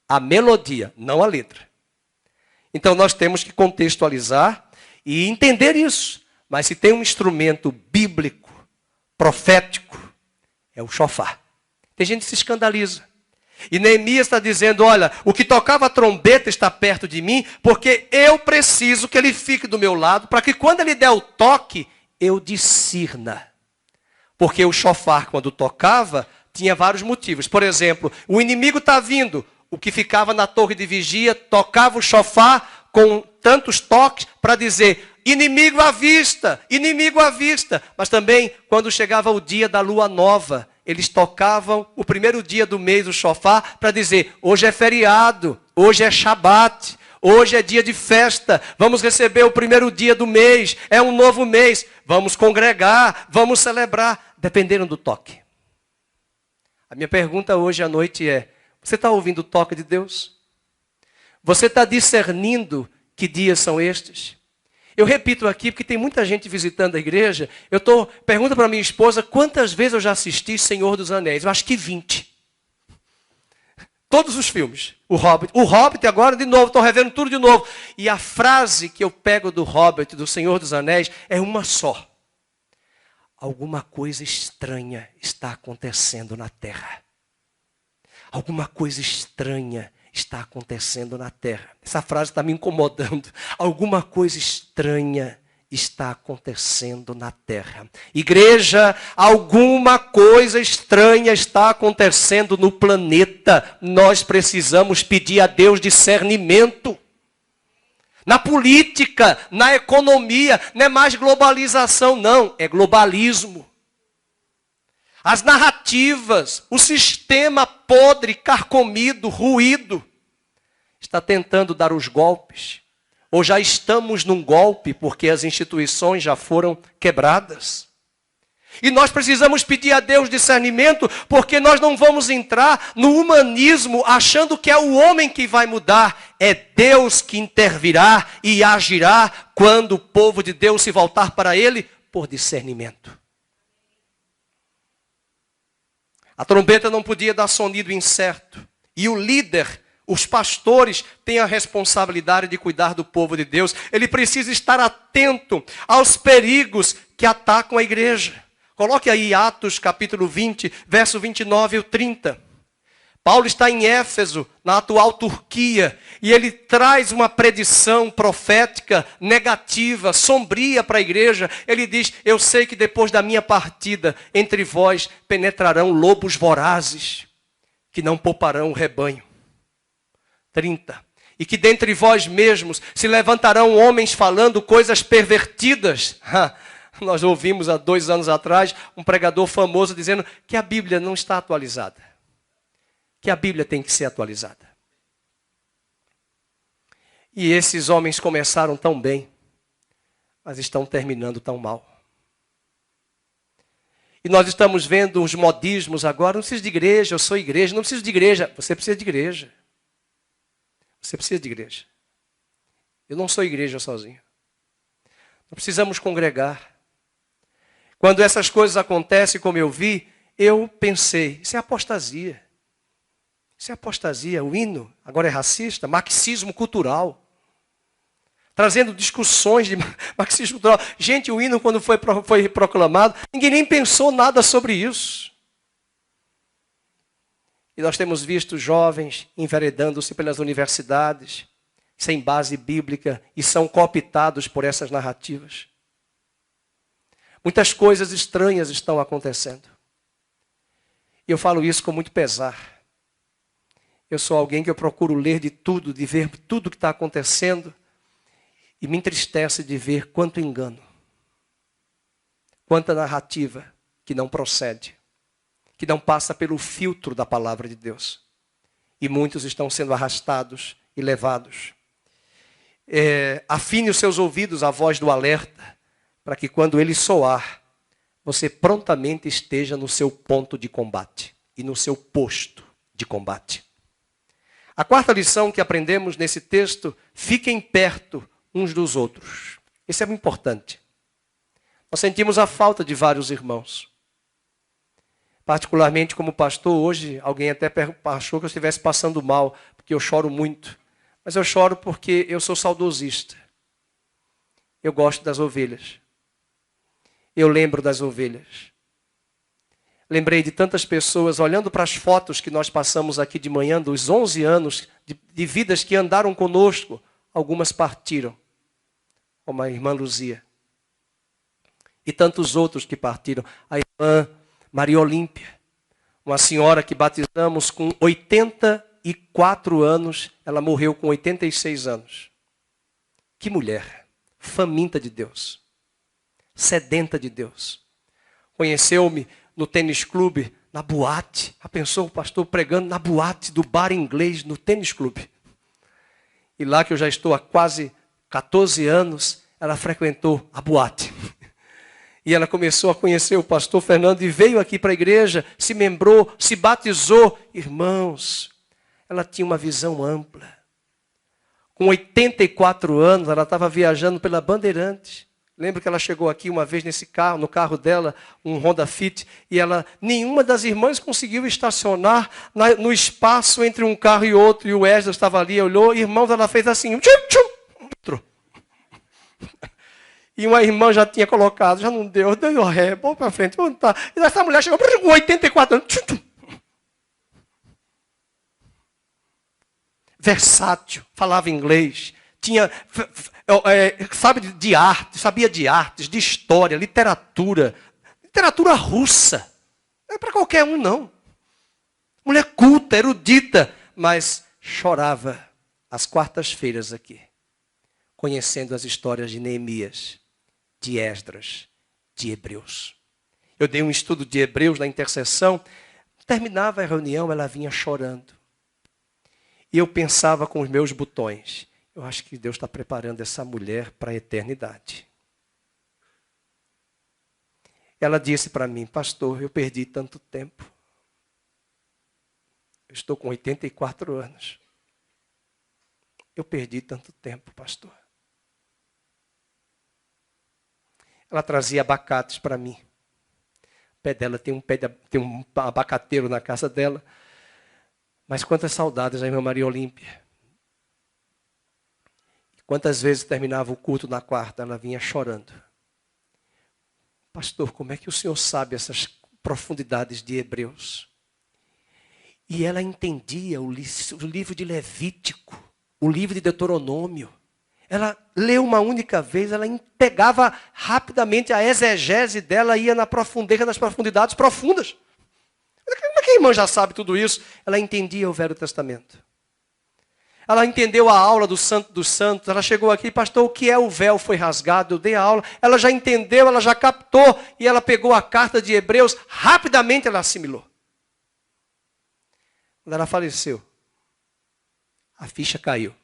A: A melodia, não a letra. Então nós temos que contextualizar e entender isso. Mas se tem um instrumento bíblico, profético, é o chofar. Tem gente que se escandaliza. E Neemias está dizendo, olha, o que tocava a trombeta está perto de mim, porque eu preciso que ele fique do meu lado, para que quando ele der o toque, eu discirna. Porque o chofar, quando tocava, tinha vários motivos. Por exemplo, o inimigo está vindo, o que ficava na torre de vigia, tocava o chofar com tantos toques para dizer, inimigo à vista, inimigo à vista. Mas também, quando chegava o dia da lua nova, eles tocavam o primeiro dia do mês o chofar para dizer, hoje é feriado, hoje é Shabat, hoje é dia de festa, vamos receber o primeiro dia do mês, é um novo mês, vamos congregar, vamos celebrar, dependendo do toque. A minha pergunta hoje à noite é, você está ouvindo o toque de Deus? Você está discernindo que dias são estes? Eu repito aqui, porque tem muita gente visitando a igreja. Pergunta para minha esposa, quantas vezes eu já assisti Senhor dos Anéis? Eu acho que 20. Todos os filmes. O Hobbit agora, de novo, estou revendo tudo de novo. E a frase que eu pego do Hobbit, do Senhor dos Anéis, é uma só. Alguma coisa estranha está acontecendo na terra. Alguma coisa estranha está acontecendo na terra. Essa frase está me incomodando. Alguma coisa estranha está acontecendo na terra. Igreja, alguma coisa estranha está acontecendo no planeta. Nós precisamos pedir a Deus discernimento. Na política, na economia, não é mais globalização, não. É globalismo. As narrativas, o sistema podre, carcomido, ruído, está tentando dar os golpes. Ou já estamos num golpe porque as instituições já foram quebradas? E nós precisamos pedir a Deus discernimento, porque nós não vamos entrar no humanismo achando que é o homem que vai mudar. É Deus que intervirá e agirá quando o povo de Deus se voltar para Ele por discernimento. A trombeta não podia dar sonido incerto. E o líder, os pastores, têm a responsabilidade de cuidar do povo de Deus. Ele precisa estar atento aos perigos que atacam a igreja. Coloque aí Atos capítulo 20, verso 29 e 30. Paulo está em Éfeso, na atual Turquia, e ele traz uma predição profética negativa, sombria para a igreja. Ele diz: eu sei que depois da minha partida, entre vós penetrarão lobos vorazes, que não pouparão o rebanho. 30. E que dentre vós mesmos se levantarão homens falando coisas pervertidas. Nós ouvimos há 2 anos atrás um pregador famoso dizendo que a Bíblia não está atualizada. Que a Bíblia tem que ser atualizada. E esses homens começaram tão bem, mas estão terminando tão mal. E nós estamos vendo uns modismos agora. Não preciso de igreja, eu sou igreja. Não preciso de igreja. Você precisa de igreja. Você precisa de igreja. Eu não sou igreja sozinho. Nós precisamos congregar. Quando essas coisas acontecem, como eu vi, eu pensei, isso é apostasia. Isso é apostasia. O hino agora é racista, marxismo cultural. Trazendo discussões de marxismo cultural. Gente, o hino quando foi proclamado, ninguém nem pensou nada sobre isso. E nós temos visto jovens enveredando-se pelas universidades, sem base bíblica, e são cooptados por essas narrativas. Muitas coisas estranhas estão acontecendo. E eu falo isso com muito pesar. Eu sou alguém que eu procuro ler de tudo, de ver tudo que está acontecendo, e me entristece de ver quanto engano, quanta narrativa que não procede, que não passa pelo filtro da palavra de Deus. E muitos estão sendo arrastados e levados. Afine os seus ouvidos à voz do alerta, para que quando ele soar, você prontamente esteja no seu ponto de combate e no seu posto de combate. A quarta lição que aprendemos nesse texto: fiquem perto uns dos outros. Isso é muito importante. Nós sentimos a falta de vários irmãos. Particularmente como pastor, hoje alguém até achou que eu estivesse passando mal, porque eu choro muito. Mas eu choro porque eu sou saudosista. Eu gosto das ovelhas. Eu lembro das ovelhas. Lembrei de tantas pessoas, olhando para as fotos que nós passamos aqui de manhã, dos 11 anos de vidas que andaram conosco, algumas partiram, como a irmã Luzia. E tantos outros que partiram. A irmã Maria Olímpia, uma senhora que batizamos com 84 anos, ela morreu com 86 anos. Que mulher, faminta de Deus, sedenta de Deus. Conheceu-me no tênis clube, na boate. Já pensou o pastor pregando na boate do bar inglês, no tênis clube? E lá que eu já estou há quase 14 anos, ela frequentou a boate. E ela começou a conhecer o pastor Fernando e veio aqui para a igreja, se membrou, se batizou. Irmãos, ela tinha uma visão ampla. Com 84 anos, ela estava viajando pela Bandeirantes. Lembro que ela chegou aqui uma vez nesse carro, no carro dela, um Honda Fit, e nenhuma das irmãs conseguiu estacionar no espaço entre um carro e outro, e o Wesley estava ali, olhou, e irmãos, ela fez assim, entrou. E uma irmã já tinha colocado, já não deu ré, pô para frente, vamos tá. E essa mulher chegou com 84 anos. Versátil, falava inglês, tinha, sabia de artes, de história, literatura russa. Não é para qualquer um, não. Mulher culta, erudita, mas chorava às quartas-feiras aqui, conhecendo as histórias de Neemias, de Esdras, de Hebreus. Eu dei um estudo de Hebreus na intercessão, terminava a reunião, ela vinha chorando. E eu pensava com os meus botões, eu acho que Deus está preparando essa mulher para a eternidade. Ela disse para mim, pastor, eu perdi tanto tempo. Eu estou com 84 anos. Eu perdi tanto tempo, pastor. Ela trazia abacates para mim. O pé dela tem um abacateiro na casa dela. Mas quantas saudades a irmã Maria Olímpia. Quantas vezes terminava o culto na quarta, ela vinha chorando. Pastor, como é que o senhor sabe essas profundidades de Hebreus? E ela entendia o livro de Levítico, o livro de Deuteronômio. Ela leu uma única vez, ela pegava rapidamente a exegese dela, ia nas profundidades profundas. Como é que a irmã já sabe tudo isso? Ela entendia o Velho Testamento. Ela entendeu a aula do Santo dos Santos. Ela chegou aqui, pastor, o que é o véu foi rasgado? Eu dei a aula. Ela já entendeu, ela já captou. E ela pegou a carta de Hebreus, rapidamente ela assimilou. Quando ela faleceu, a ficha caiu.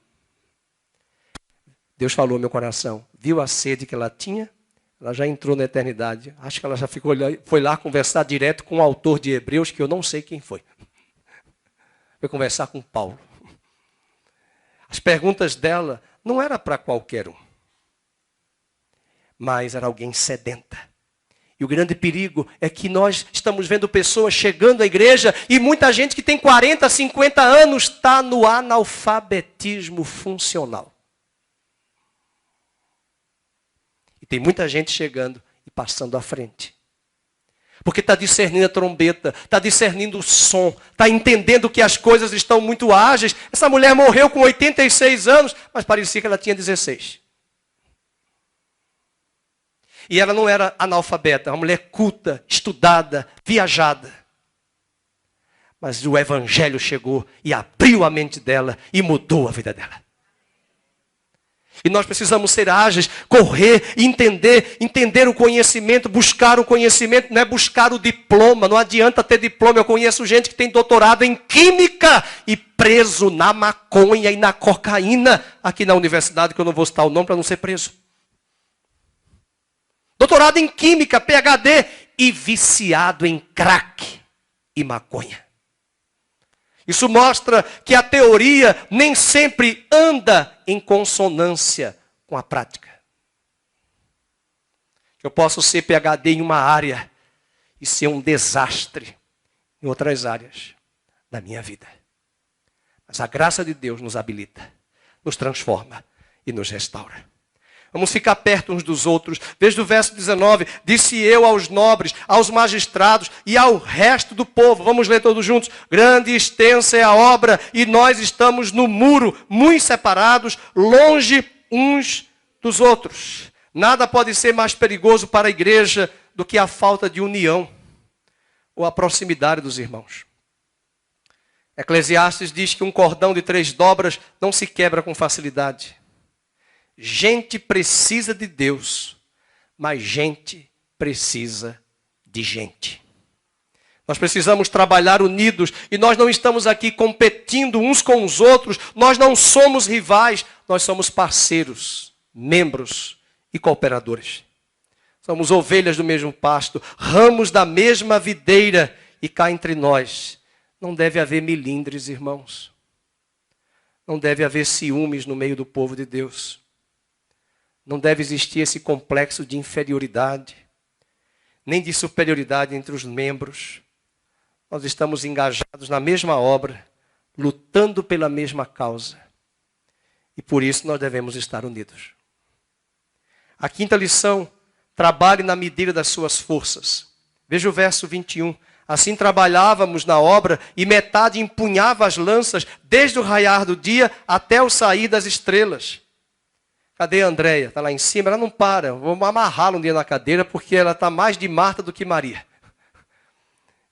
A: Deus falou ao meu coração, viu a sede que ela tinha, ela já entrou na eternidade. Acho que ela já foi lá conversar direto com o autor de Hebreus, que eu não sei quem foi. Foi conversar com Paulo. As perguntas dela não era para qualquer um, mas era alguém sedenta. E o grande perigo é que nós estamos vendo pessoas chegando à igreja e muita gente que tem 40, 50 anos está no analfabetismo funcional. E tem muita gente chegando e passando à frente. Porque está discernindo a trombeta, está discernindo o som, está entendendo que as coisas estão muito ágeis. Essa mulher morreu com 86 anos, mas parecia que ela tinha 16. E ela não era analfabeta, uma mulher culta, estudada, viajada. Mas o evangelho chegou e abriu a mente dela e mudou a vida dela. E nós precisamos ser ágeis, correr, entender o conhecimento, buscar o conhecimento, não é buscar o diploma, não adianta ter diploma. Eu conheço gente que tem doutorado em química e preso na maconha e na cocaína, aqui na universidade, que eu não vou citar o nome para não ser preso. Doutorado em química, PhD, e viciado em crack e maconha. Isso mostra que a teoria nem sempre anda em consonância com a prática. Eu posso ser PhD em uma área e ser um desastre em outras áreas da minha vida. Mas a graça de Deus nos habilita, nos transforma e nos restaura. Vamos ficar perto uns dos outros. Veja o verso 19. Disse eu aos nobres, aos magistrados e ao resto do povo. Vamos ler todos juntos. Grande e extensa é a obra e nós estamos no muro, muito separados, longe uns dos outros. Nada pode ser mais perigoso para a igreja do que a falta de união ou a proximidade dos irmãos. Eclesiastes diz que um cordão de 3 dobras não se quebra com facilidade. Gente precisa de Deus, mas gente precisa de gente. Nós precisamos trabalhar unidos e nós não estamos aqui competindo uns com os outros, nós não somos rivais, nós somos parceiros, membros e cooperadores. Somos ovelhas do mesmo pasto, ramos da mesma videira e cá entre nós não deve haver milindres, irmãos. Não deve haver ciúmes no meio do povo de Deus. Não deve existir esse complexo de inferioridade, nem de superioridade entre os membros. Nós estamos engajados na mesma obra, lutando pela mesma causa. E por isso nós devemos estar unidos. A quinta lição, trabalhe na medida das suas forças. Veja o verso 21. Assim trabalhávamos na obra e metade empunhava as lanças desde o raiar do dia até o sair das estrelas. Cadê a Andréia? Está lá em cima, ela não para. Vou amarrá-la um dia na cadeira porque ela está mais de Marta do que Maria.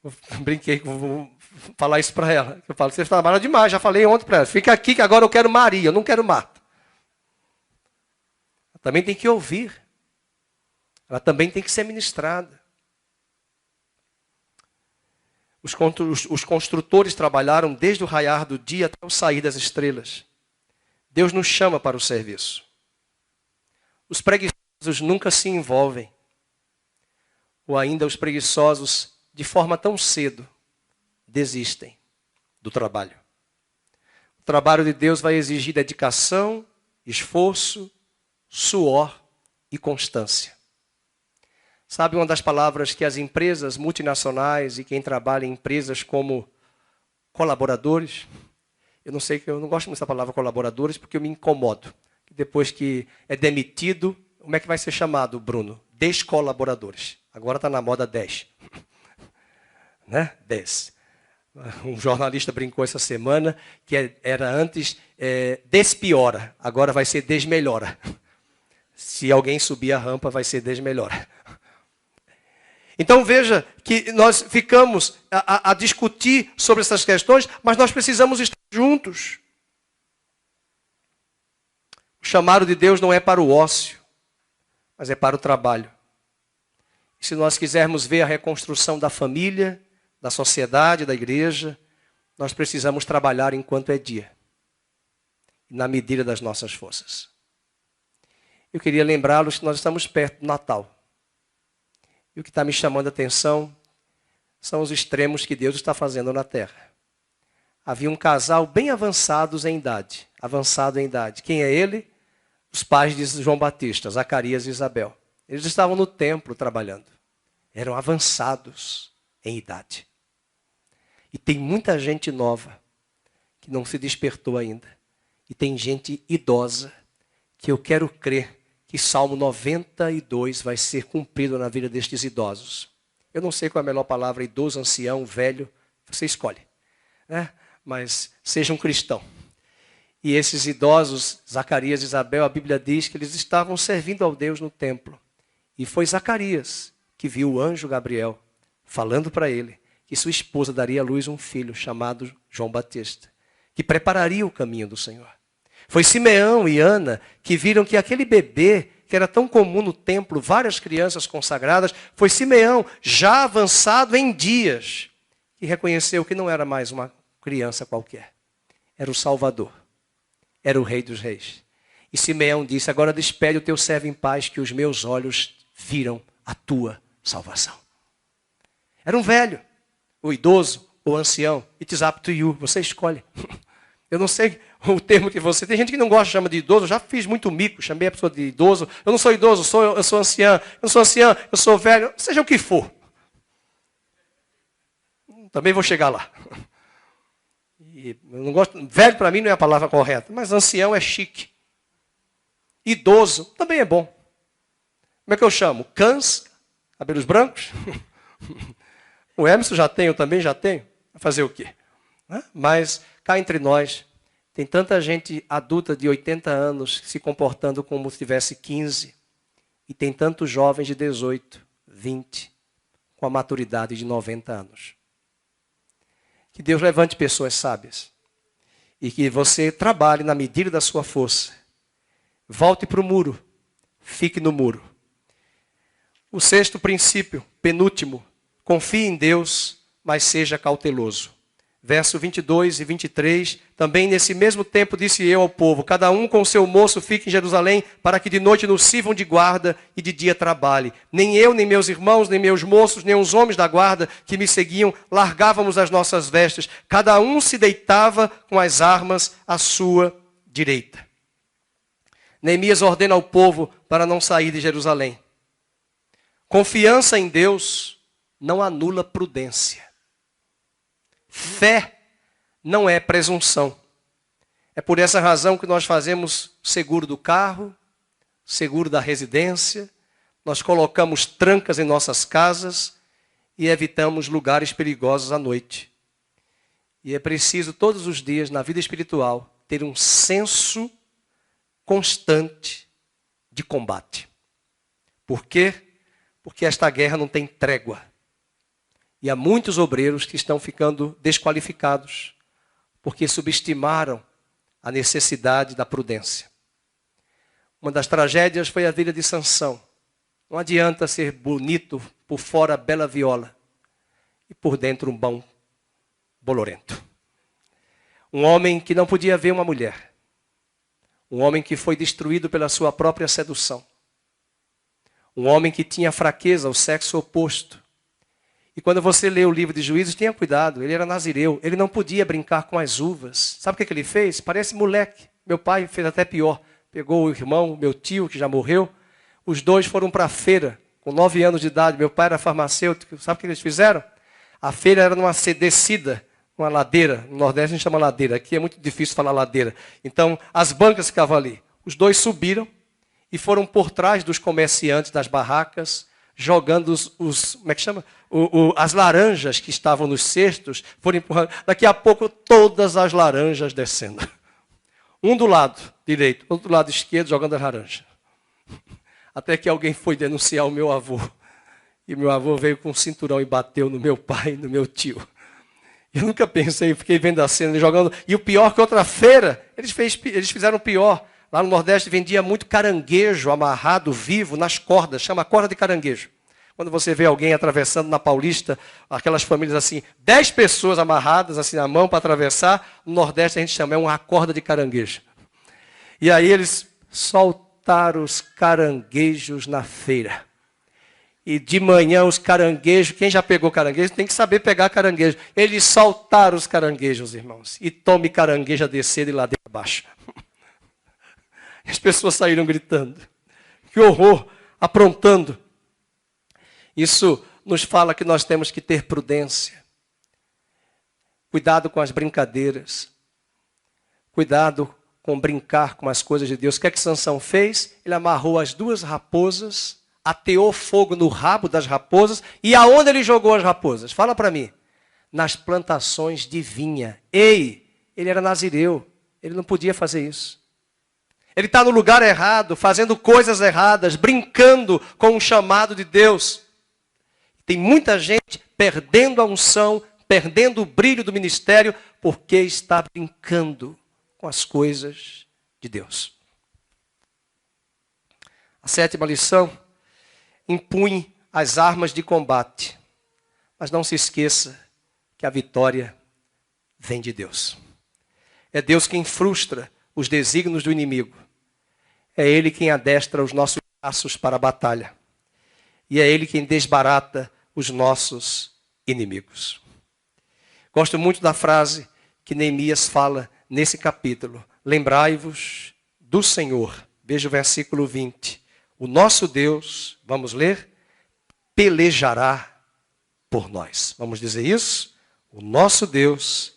A: Eu brinquei, vou falar isso para ela. Eu falo, você trabalha demais, já falei ontem para ela. Fica aqui que agora eu quero Maria, eu não quero Marta. Ela também tem que ouvir. Ela também tem que ser ministrada. Os construtores trabalharam desde o raiar do dia até o sair das estrelas. Deus nos chama para o serviço. Os preguiçosos nunca se envolvem. Ou ainda os preguiçosos, de forma tão cedo, desistem do trabalho. O trabalho de Deus vai exigir dedicação, esforço, suor e constância. Sabe uma das palavras que as empresas multinacionais e quem trabalha em empresas como colaboradores, eu não gosto muito dessa palavra colaboradores porque eu me incomodo. Depois que é demitido, como é que vai ser chamado, Bruno? Descolaboradores. Agora está na moda 10. Né? 10. Um jornalista brincou essa semana que era antes despiora, agora vai ser desmelhora. Se alguém subir a rampa, vai ser desmelhora. Então veja que nós ficamos a discutir sobre essas questões, mas nós precisamos estar juntos. O chamado de Deus não é para o ócio, mas é para o trabalho. E se nós quisermos ver a reconstrução da família, da sociedade, da igreja, nós precisamos trabalhar enquanto é dia, na medida das nossas forças. Eu queria lembrá-los que nós estamos perto do Natal. E o que está me chamando a atenção são os extremos que Deus está fazendo na terra. Havia um casal bem avançado em idade. Quem é ele? Os pais de João Batista, Zacarias e Isabel. Eles estavam no templo trabalhando. Eram avançados em idade. E tem muita gente nova que não se despertou ainda. E tem gente idosa que eu quero crer que Salmo 92 vai ser cumprido na vida destes idosos. Eu não sei qual é a melhor palavra, idoso, ancião, velho, você escolhe. Né? Mas seja um cristão. E esses idosos, Zacarias e Isabel, a Bíblia diz que eles estavam servindo ao Deus no templo. E foi Zacarias que viu o anjo Gabriel falando para ele que sua esposa daria à luz um filho chamado João Batista, que prepararia o caminho do Senhor. Foi Simeão e Ana que viram que aquele bebê, que era tão comum no templo, várias crianças consagradas, foi Simeão, já avançado em dias, que reconheceu que não era mais uma criança qualquer. Era o Salvador. Era o Rei dos Reis. E Simeão disse, agora despede o teu servo em paz, que os meus olhos viram a tua salvação. Era um velho, ou idoso, ou ancião. It is up to you, você escolhe. Eu não sei o termo que você... Tem gente que não gosta, chama de idoso. Eu já fiz muito mico, chamei a pessoa de idoso. Eu não sou idoso, eu sou anciã. Eu não sou anciã, eu sou velho. Seja o que for. Também vou chegar lá. E eu não gosto... Velho para mim não é a palavra correta, mas ancião é chique. Idoso também é bom. Como é que eu chamo? Cãs, cabelos brancos. O Emerson já tem, eu também já tenho. Vai fazer o quê? Mas cá entre nós, tem tanta gente adulta de 80 anos se comportando como se tivesse 15. E tem tantos jovens de 18, 20, com a maturidade de 90 anos. Que Deus levante pessoas sábias. E que você trabalhe na medida da sua força. Volte para o muro. Fique no muro. O sexto princípio, penúltimo. Confie em Deus, mas seja cauteloso. Verso 22 e 23, também nesse mesmo tempo disse eu ao povo, cada um com o seu moço fique em Jerusalém, para que de noite nos sirvam de guarda e de dia trabalhe. Nem eu, nem meus irmãos, nem meus moços, nem os homens da guarda que me seguiam, largávamos as nossas vestes. Cada um se deitava com as armas à sua direita. Neemias ordena ao povo para não sair de Jerusalém. Confiança em Deus não anula prudência. Fé não é presunção. É por essa razão que nós fazemos seguro do carro, seguro da residência, nós colocamos trancas em nossas casas e evitamos lugares perigosos à noite. E é preciso todos os dias na vida espiritual ter um senso constante de combate. Por quê? Porque esta guerra não tem trégua. E há muitos obreiros que estão ficando desqualificados, porque subestimaram a necessidade da prudência. Uma das tragédias foi a vida de Sansão. Não adianta ser bonito, por fora bela viola, e por dentro um bom bolorento. Um homem que não podia ver uma mulher. Um homem que foi destruído pela sua própria sedução. Um homem que tinha fraqueza, o sexo oposto. E quando você lê o livro de Juízes, tenha cuidado, ele era nazireu, ele não podia brincar com as uvas. Sabe o que ele fez? Parece moleque. Meu pai fez até pior. Pegou o irmão, meu tio, que já morreu. Os dois foram para a feira, com 9 anos de idade. Meu pai era farmacêutico. Sabe o que eles fizeram? A feira era numa descida, uma ladeira. No Nordeste a gente chama ladeira. Aqui é muito difícil falar ladeira. Então, as bancas ficavam ali. Os dois subiram e foram por trás dos comerciantes das barracas, jogando como é que chama? As laranjas que estavam nos cestos, foram empurrando. Daqui a pouco, todas as laranjas descendo. Um do lado direito, outro do lado esquerdo, jogando as laranjas. Até que alguém foi denunciar o meu avô. E meu avô veio com um cinturão e bateu no meu pai e no meu tio. Eu nunca pensei, fiquei vendo a cena, jogando. E o pior que outra feira, eles fizeram pior. Lá no Nordeste vendia muito caranguejo amarrado vivo nas cordas, chama corda de caranguejo. Quando você vê alguém atravessando na Paulista, aquelas famílias assim, 10 pessoas amarradas assim na mão para atravessar, no Nordeste a gente chama, uma corda de caranguejo. E aí eles soltaram os caranguejos na feira. E de manhã os caranguejos, quem já pegou caranguejo tem que saber pegar caranguejo. Eles soltaram os caranguejos, irmãos, e tome caranguejo a descer de ladeira abaixo. As pessoas saíram gritando. Que horror, aprontando. Isso nos fala que nós temos que ter prudência. Cuidado com as brincadeiras. Cuidado com brincar com as coisas de Deus. O que é que Sansão fez? Ele amarrou as 2 raposas, ateou fogo no rabo das raposas. E aonde ele jogou as raposas? Fala para mim. Nas plantações de vinha. Ei, ele era nazireu. Ele não podia fazer isso. Ele está no lugar errado, fazendo coisas erradas, brincando com o chamado de Deus. Tem muita gente perdendo a unção, perdendo o brilho do ministério, porque está brincando com as coisas de Deus. A 7ª lição, empunhe as armas de combate, mas não se esqueça que a vitória vem de Deus. É Deus quem frustra os desígnios do inimigo. É Ele quem adestra os nossos passos para a batalha. E é Ele quem desbarata os nossos inimigos. Gosto muito da frase que Neemias fala nesse capítulo. Lembrai-vos do Senhor. Veja o versículo 20. O nosso Deus, vamos ler, pelejará por nós. Vamos dizer isso? O nosso Deus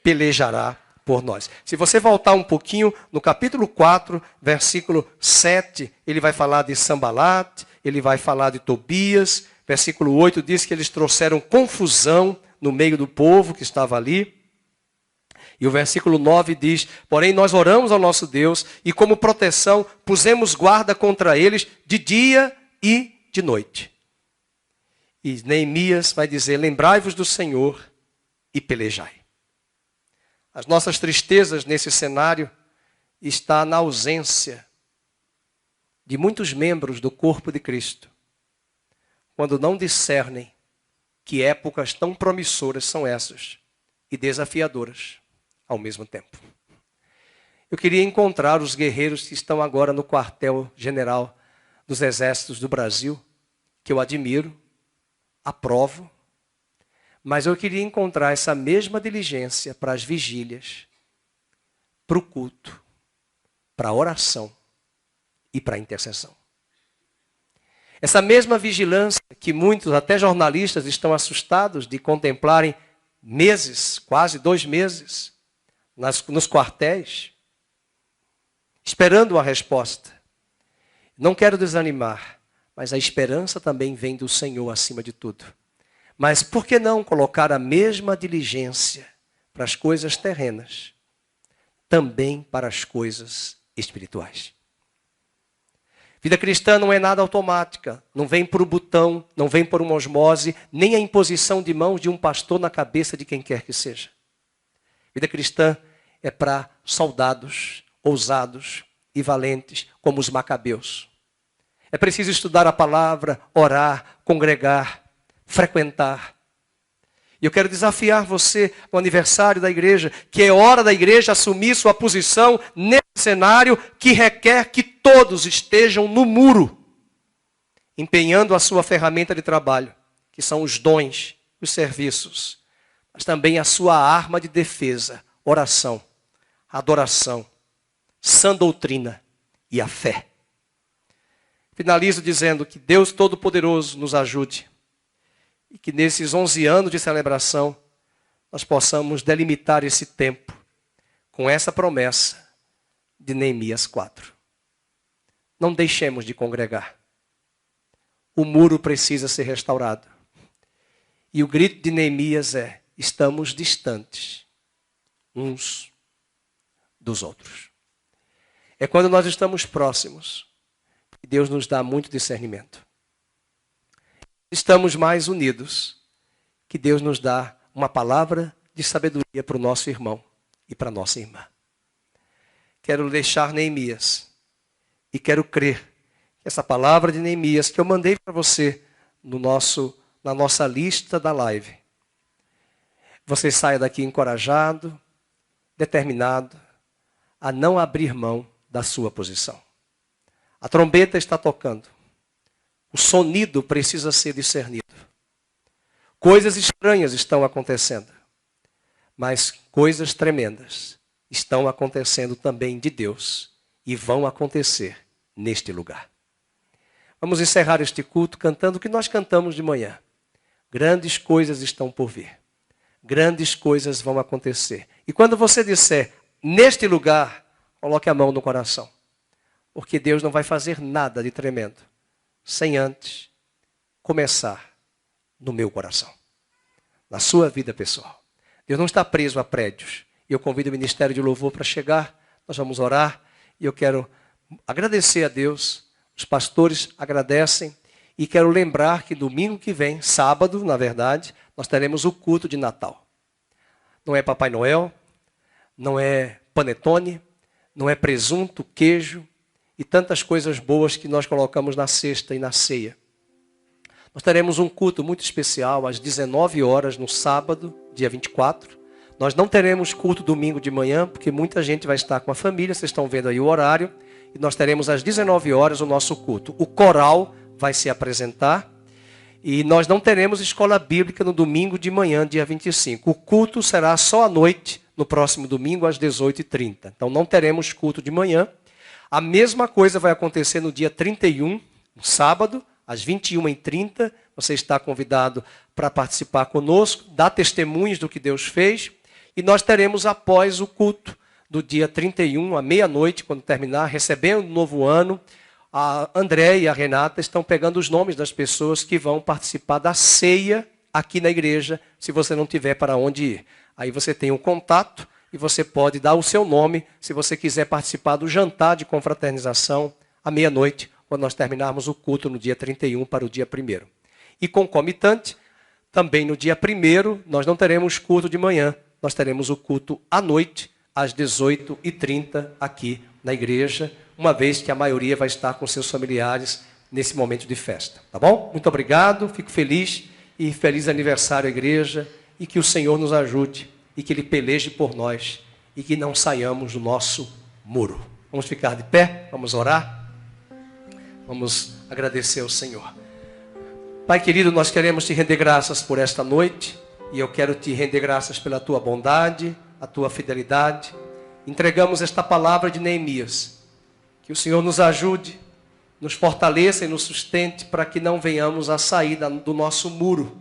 A: pelejará por nós. Se você voltar um pouquinho, no capítulo 4, versículo 7, ele vai falar de Sambalat, ele vai falar de Tobias. Versículo 8 diz que eles trouxeram confusão no meio do povo que estava ali. E o versículo 9 diz, porém nós oramos ao nosso Deus e como proteção pusemos guarda contra eles de dia e de noite. E Neemias vai dizer, lembrai-vos do Senhor e pelejai. As nossas tristezas nesse cenário está na ausência de muitos membros do corpo de Cristo, quando não discernem que épocas tão promissoras são essas e desafiadoras ao mesmo tempo. Eu queria encontrar os guerreiros que estão agora no quartel-general dos exércitos do Brasil, que eu admiro, aprovo, mas eu queria encontrar essa mesma diligência para as vigílias, para o culto, para a oração e para a intercessão. Essa mesma vigilância que muitos, até jornalistas, estão assustados de contemplarem meses, quase 2 meses, nos quartéis, esperando uma resposta. Não quero desanimar, mas a esperança também vem do Senhor acima de tudo. Mas por que não colocar a mesma diligência para as coisas terrenas, também para as coisas espirituais? Vida cristã não é nada automática, não vem por um botão, não vem por uma osmose, nem a imposição de mãos de um pastor na cabeça de quem quer que seja. Vida cristã é para soldados ousados e valentes, como os macabeus. É preciso estudar a palavra, orar, congregar, frequentar. E eu quero desafiar você no aniversário da igreja, que é hora da igreja assumir sua posição nesse cenário que requer que todos estejam no muro, empenhando a sua ferramenta de trabalho, que são os dons, os serviços, mas também a sua arma de defesa, oração, adoração, sã doutrina e a fé. Finalizo dizendo que Deus Todo-Poderoso nos ajude e que nesses 11 anos de celebração nós possamos delimitar esse tempo com essa promessa de Neemias 4. Não deixemos de congregar. O muro precisa ser restaurado. E o grito de Neemias é: estamos distantes uns dos outros. É quando nós estamos próximos que Deus nos dá muito discernimento. Estamos mais unidos que Deus nos dá uma palavra de sabedoria para o nosso irmão e para a nossa irmã. Quero deixar Neemias e quero crer que essa palavra de Neemias que eu mandei para você na nossa lista da live, você saia daqui encorajado, determinado a não abrir mão da sua posição. A trombeta está tocando. O sonido precisa ser discernido. Coisas estranhas estão acontecendo, mas coisas tremendas estão acontecendo também de Deus e vão acontecer neste lugar. Vamos encerrar este culto cantando o que nós cantamos de manhã. Grandes coisas estão por vir. Grandes coisas vão acontecer. E quando você disser, neste lugar, coloque a mão no coração. Porque Deus não vai fazer nada de tremendo sem antes começar no meu coração, na sua vida pessoal. Deus não está preso a prédios. E eu convido o Ministério de Louvor para chegar. Nós vamos orar. E eu quero agradecer a Deus. Os pastores agradecem. E quero lembrar que domingo que vem, sábado, na verdade, nós teremos o culto de Natal. Não é Papai Noel, não é panetone, não é presunto, queijo e tantas coisas boas que nós colocamos na cesta e na ceia. Nós teremos um culto muito especial às 19 horas no sábado, dia 24. Nós não teremos culto domingo de manhã, porque muita gente vai estar com a família, vocês estão vendo aí o horário. E nós teremos às 19 horas o nosso culto. O coral vai se apresentar. E nós não teremos escola bíblica no domingo de manhã, dia 25. O culto será só à noite, no próximo domingo, às 18h30. Então não teremos culto de manhã. A mesma coisa vai acontecer no dia 31, no sábado, às 21h30. Você está convidado para participar conosco, dar testemunhos do que Deus fez. E nós teremos após o culto do dia 31, à meia-noite, quando terminar, recebendo o novo ano. A André e a Renata estão pegando os nomes das pessoas que vão participar da ceia aqui na igreja, se você não tiver para onde ir. Aí você tem um contato e você pode dar o seu nome se você quiser participar do jantar de confraternização à meia-noite, quando nós terminarmos o culto no dia 31 para o dia 1º. E concomitante, também no dia 1º, nós não teremos culto de manhã, nós teremos o culto à noite, às 18h30, aqui na igreja, uma vez que a maioria vai estar com seus familiares nesse momento de festa. Tá bom? Muito obrigado, fico feliz e feliz aniversário à igreja e que o Senhor nos ajude e que Ele peleje por nós e que não saiamos do nosso muro. Vamos ficar de pé, vamos orar, vamos agradecer ao Senhor. Pai querido, nós queremos te render graças por esta noite e eu quero te render graças pela tua bondade, a tua fidelidade. Entregamos esta palavra de Neemias. Que o Senhor nos ajude, nos fortaleça e nos sustente para que não venhamos a sair do nosso muro,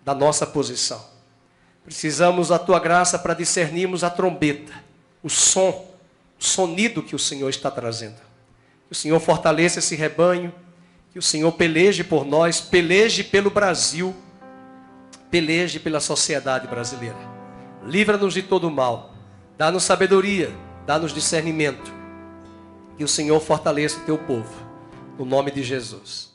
A: da nossa posição. Precisamos da tua graça para discernirmos a trombeta, o som, o sonido que o Senhor está trazendo. Que o Senhor fortaleça esse rebanho, que o Senhor peleje por nós, peleje pelo Brasil, peleje pela sociedade brasileira. Livra-nos de todo o mal, dá-nos sabedoria, dá-nos discernimento. Que o Senhor fortaleça o teu povo, no nome de Jesus.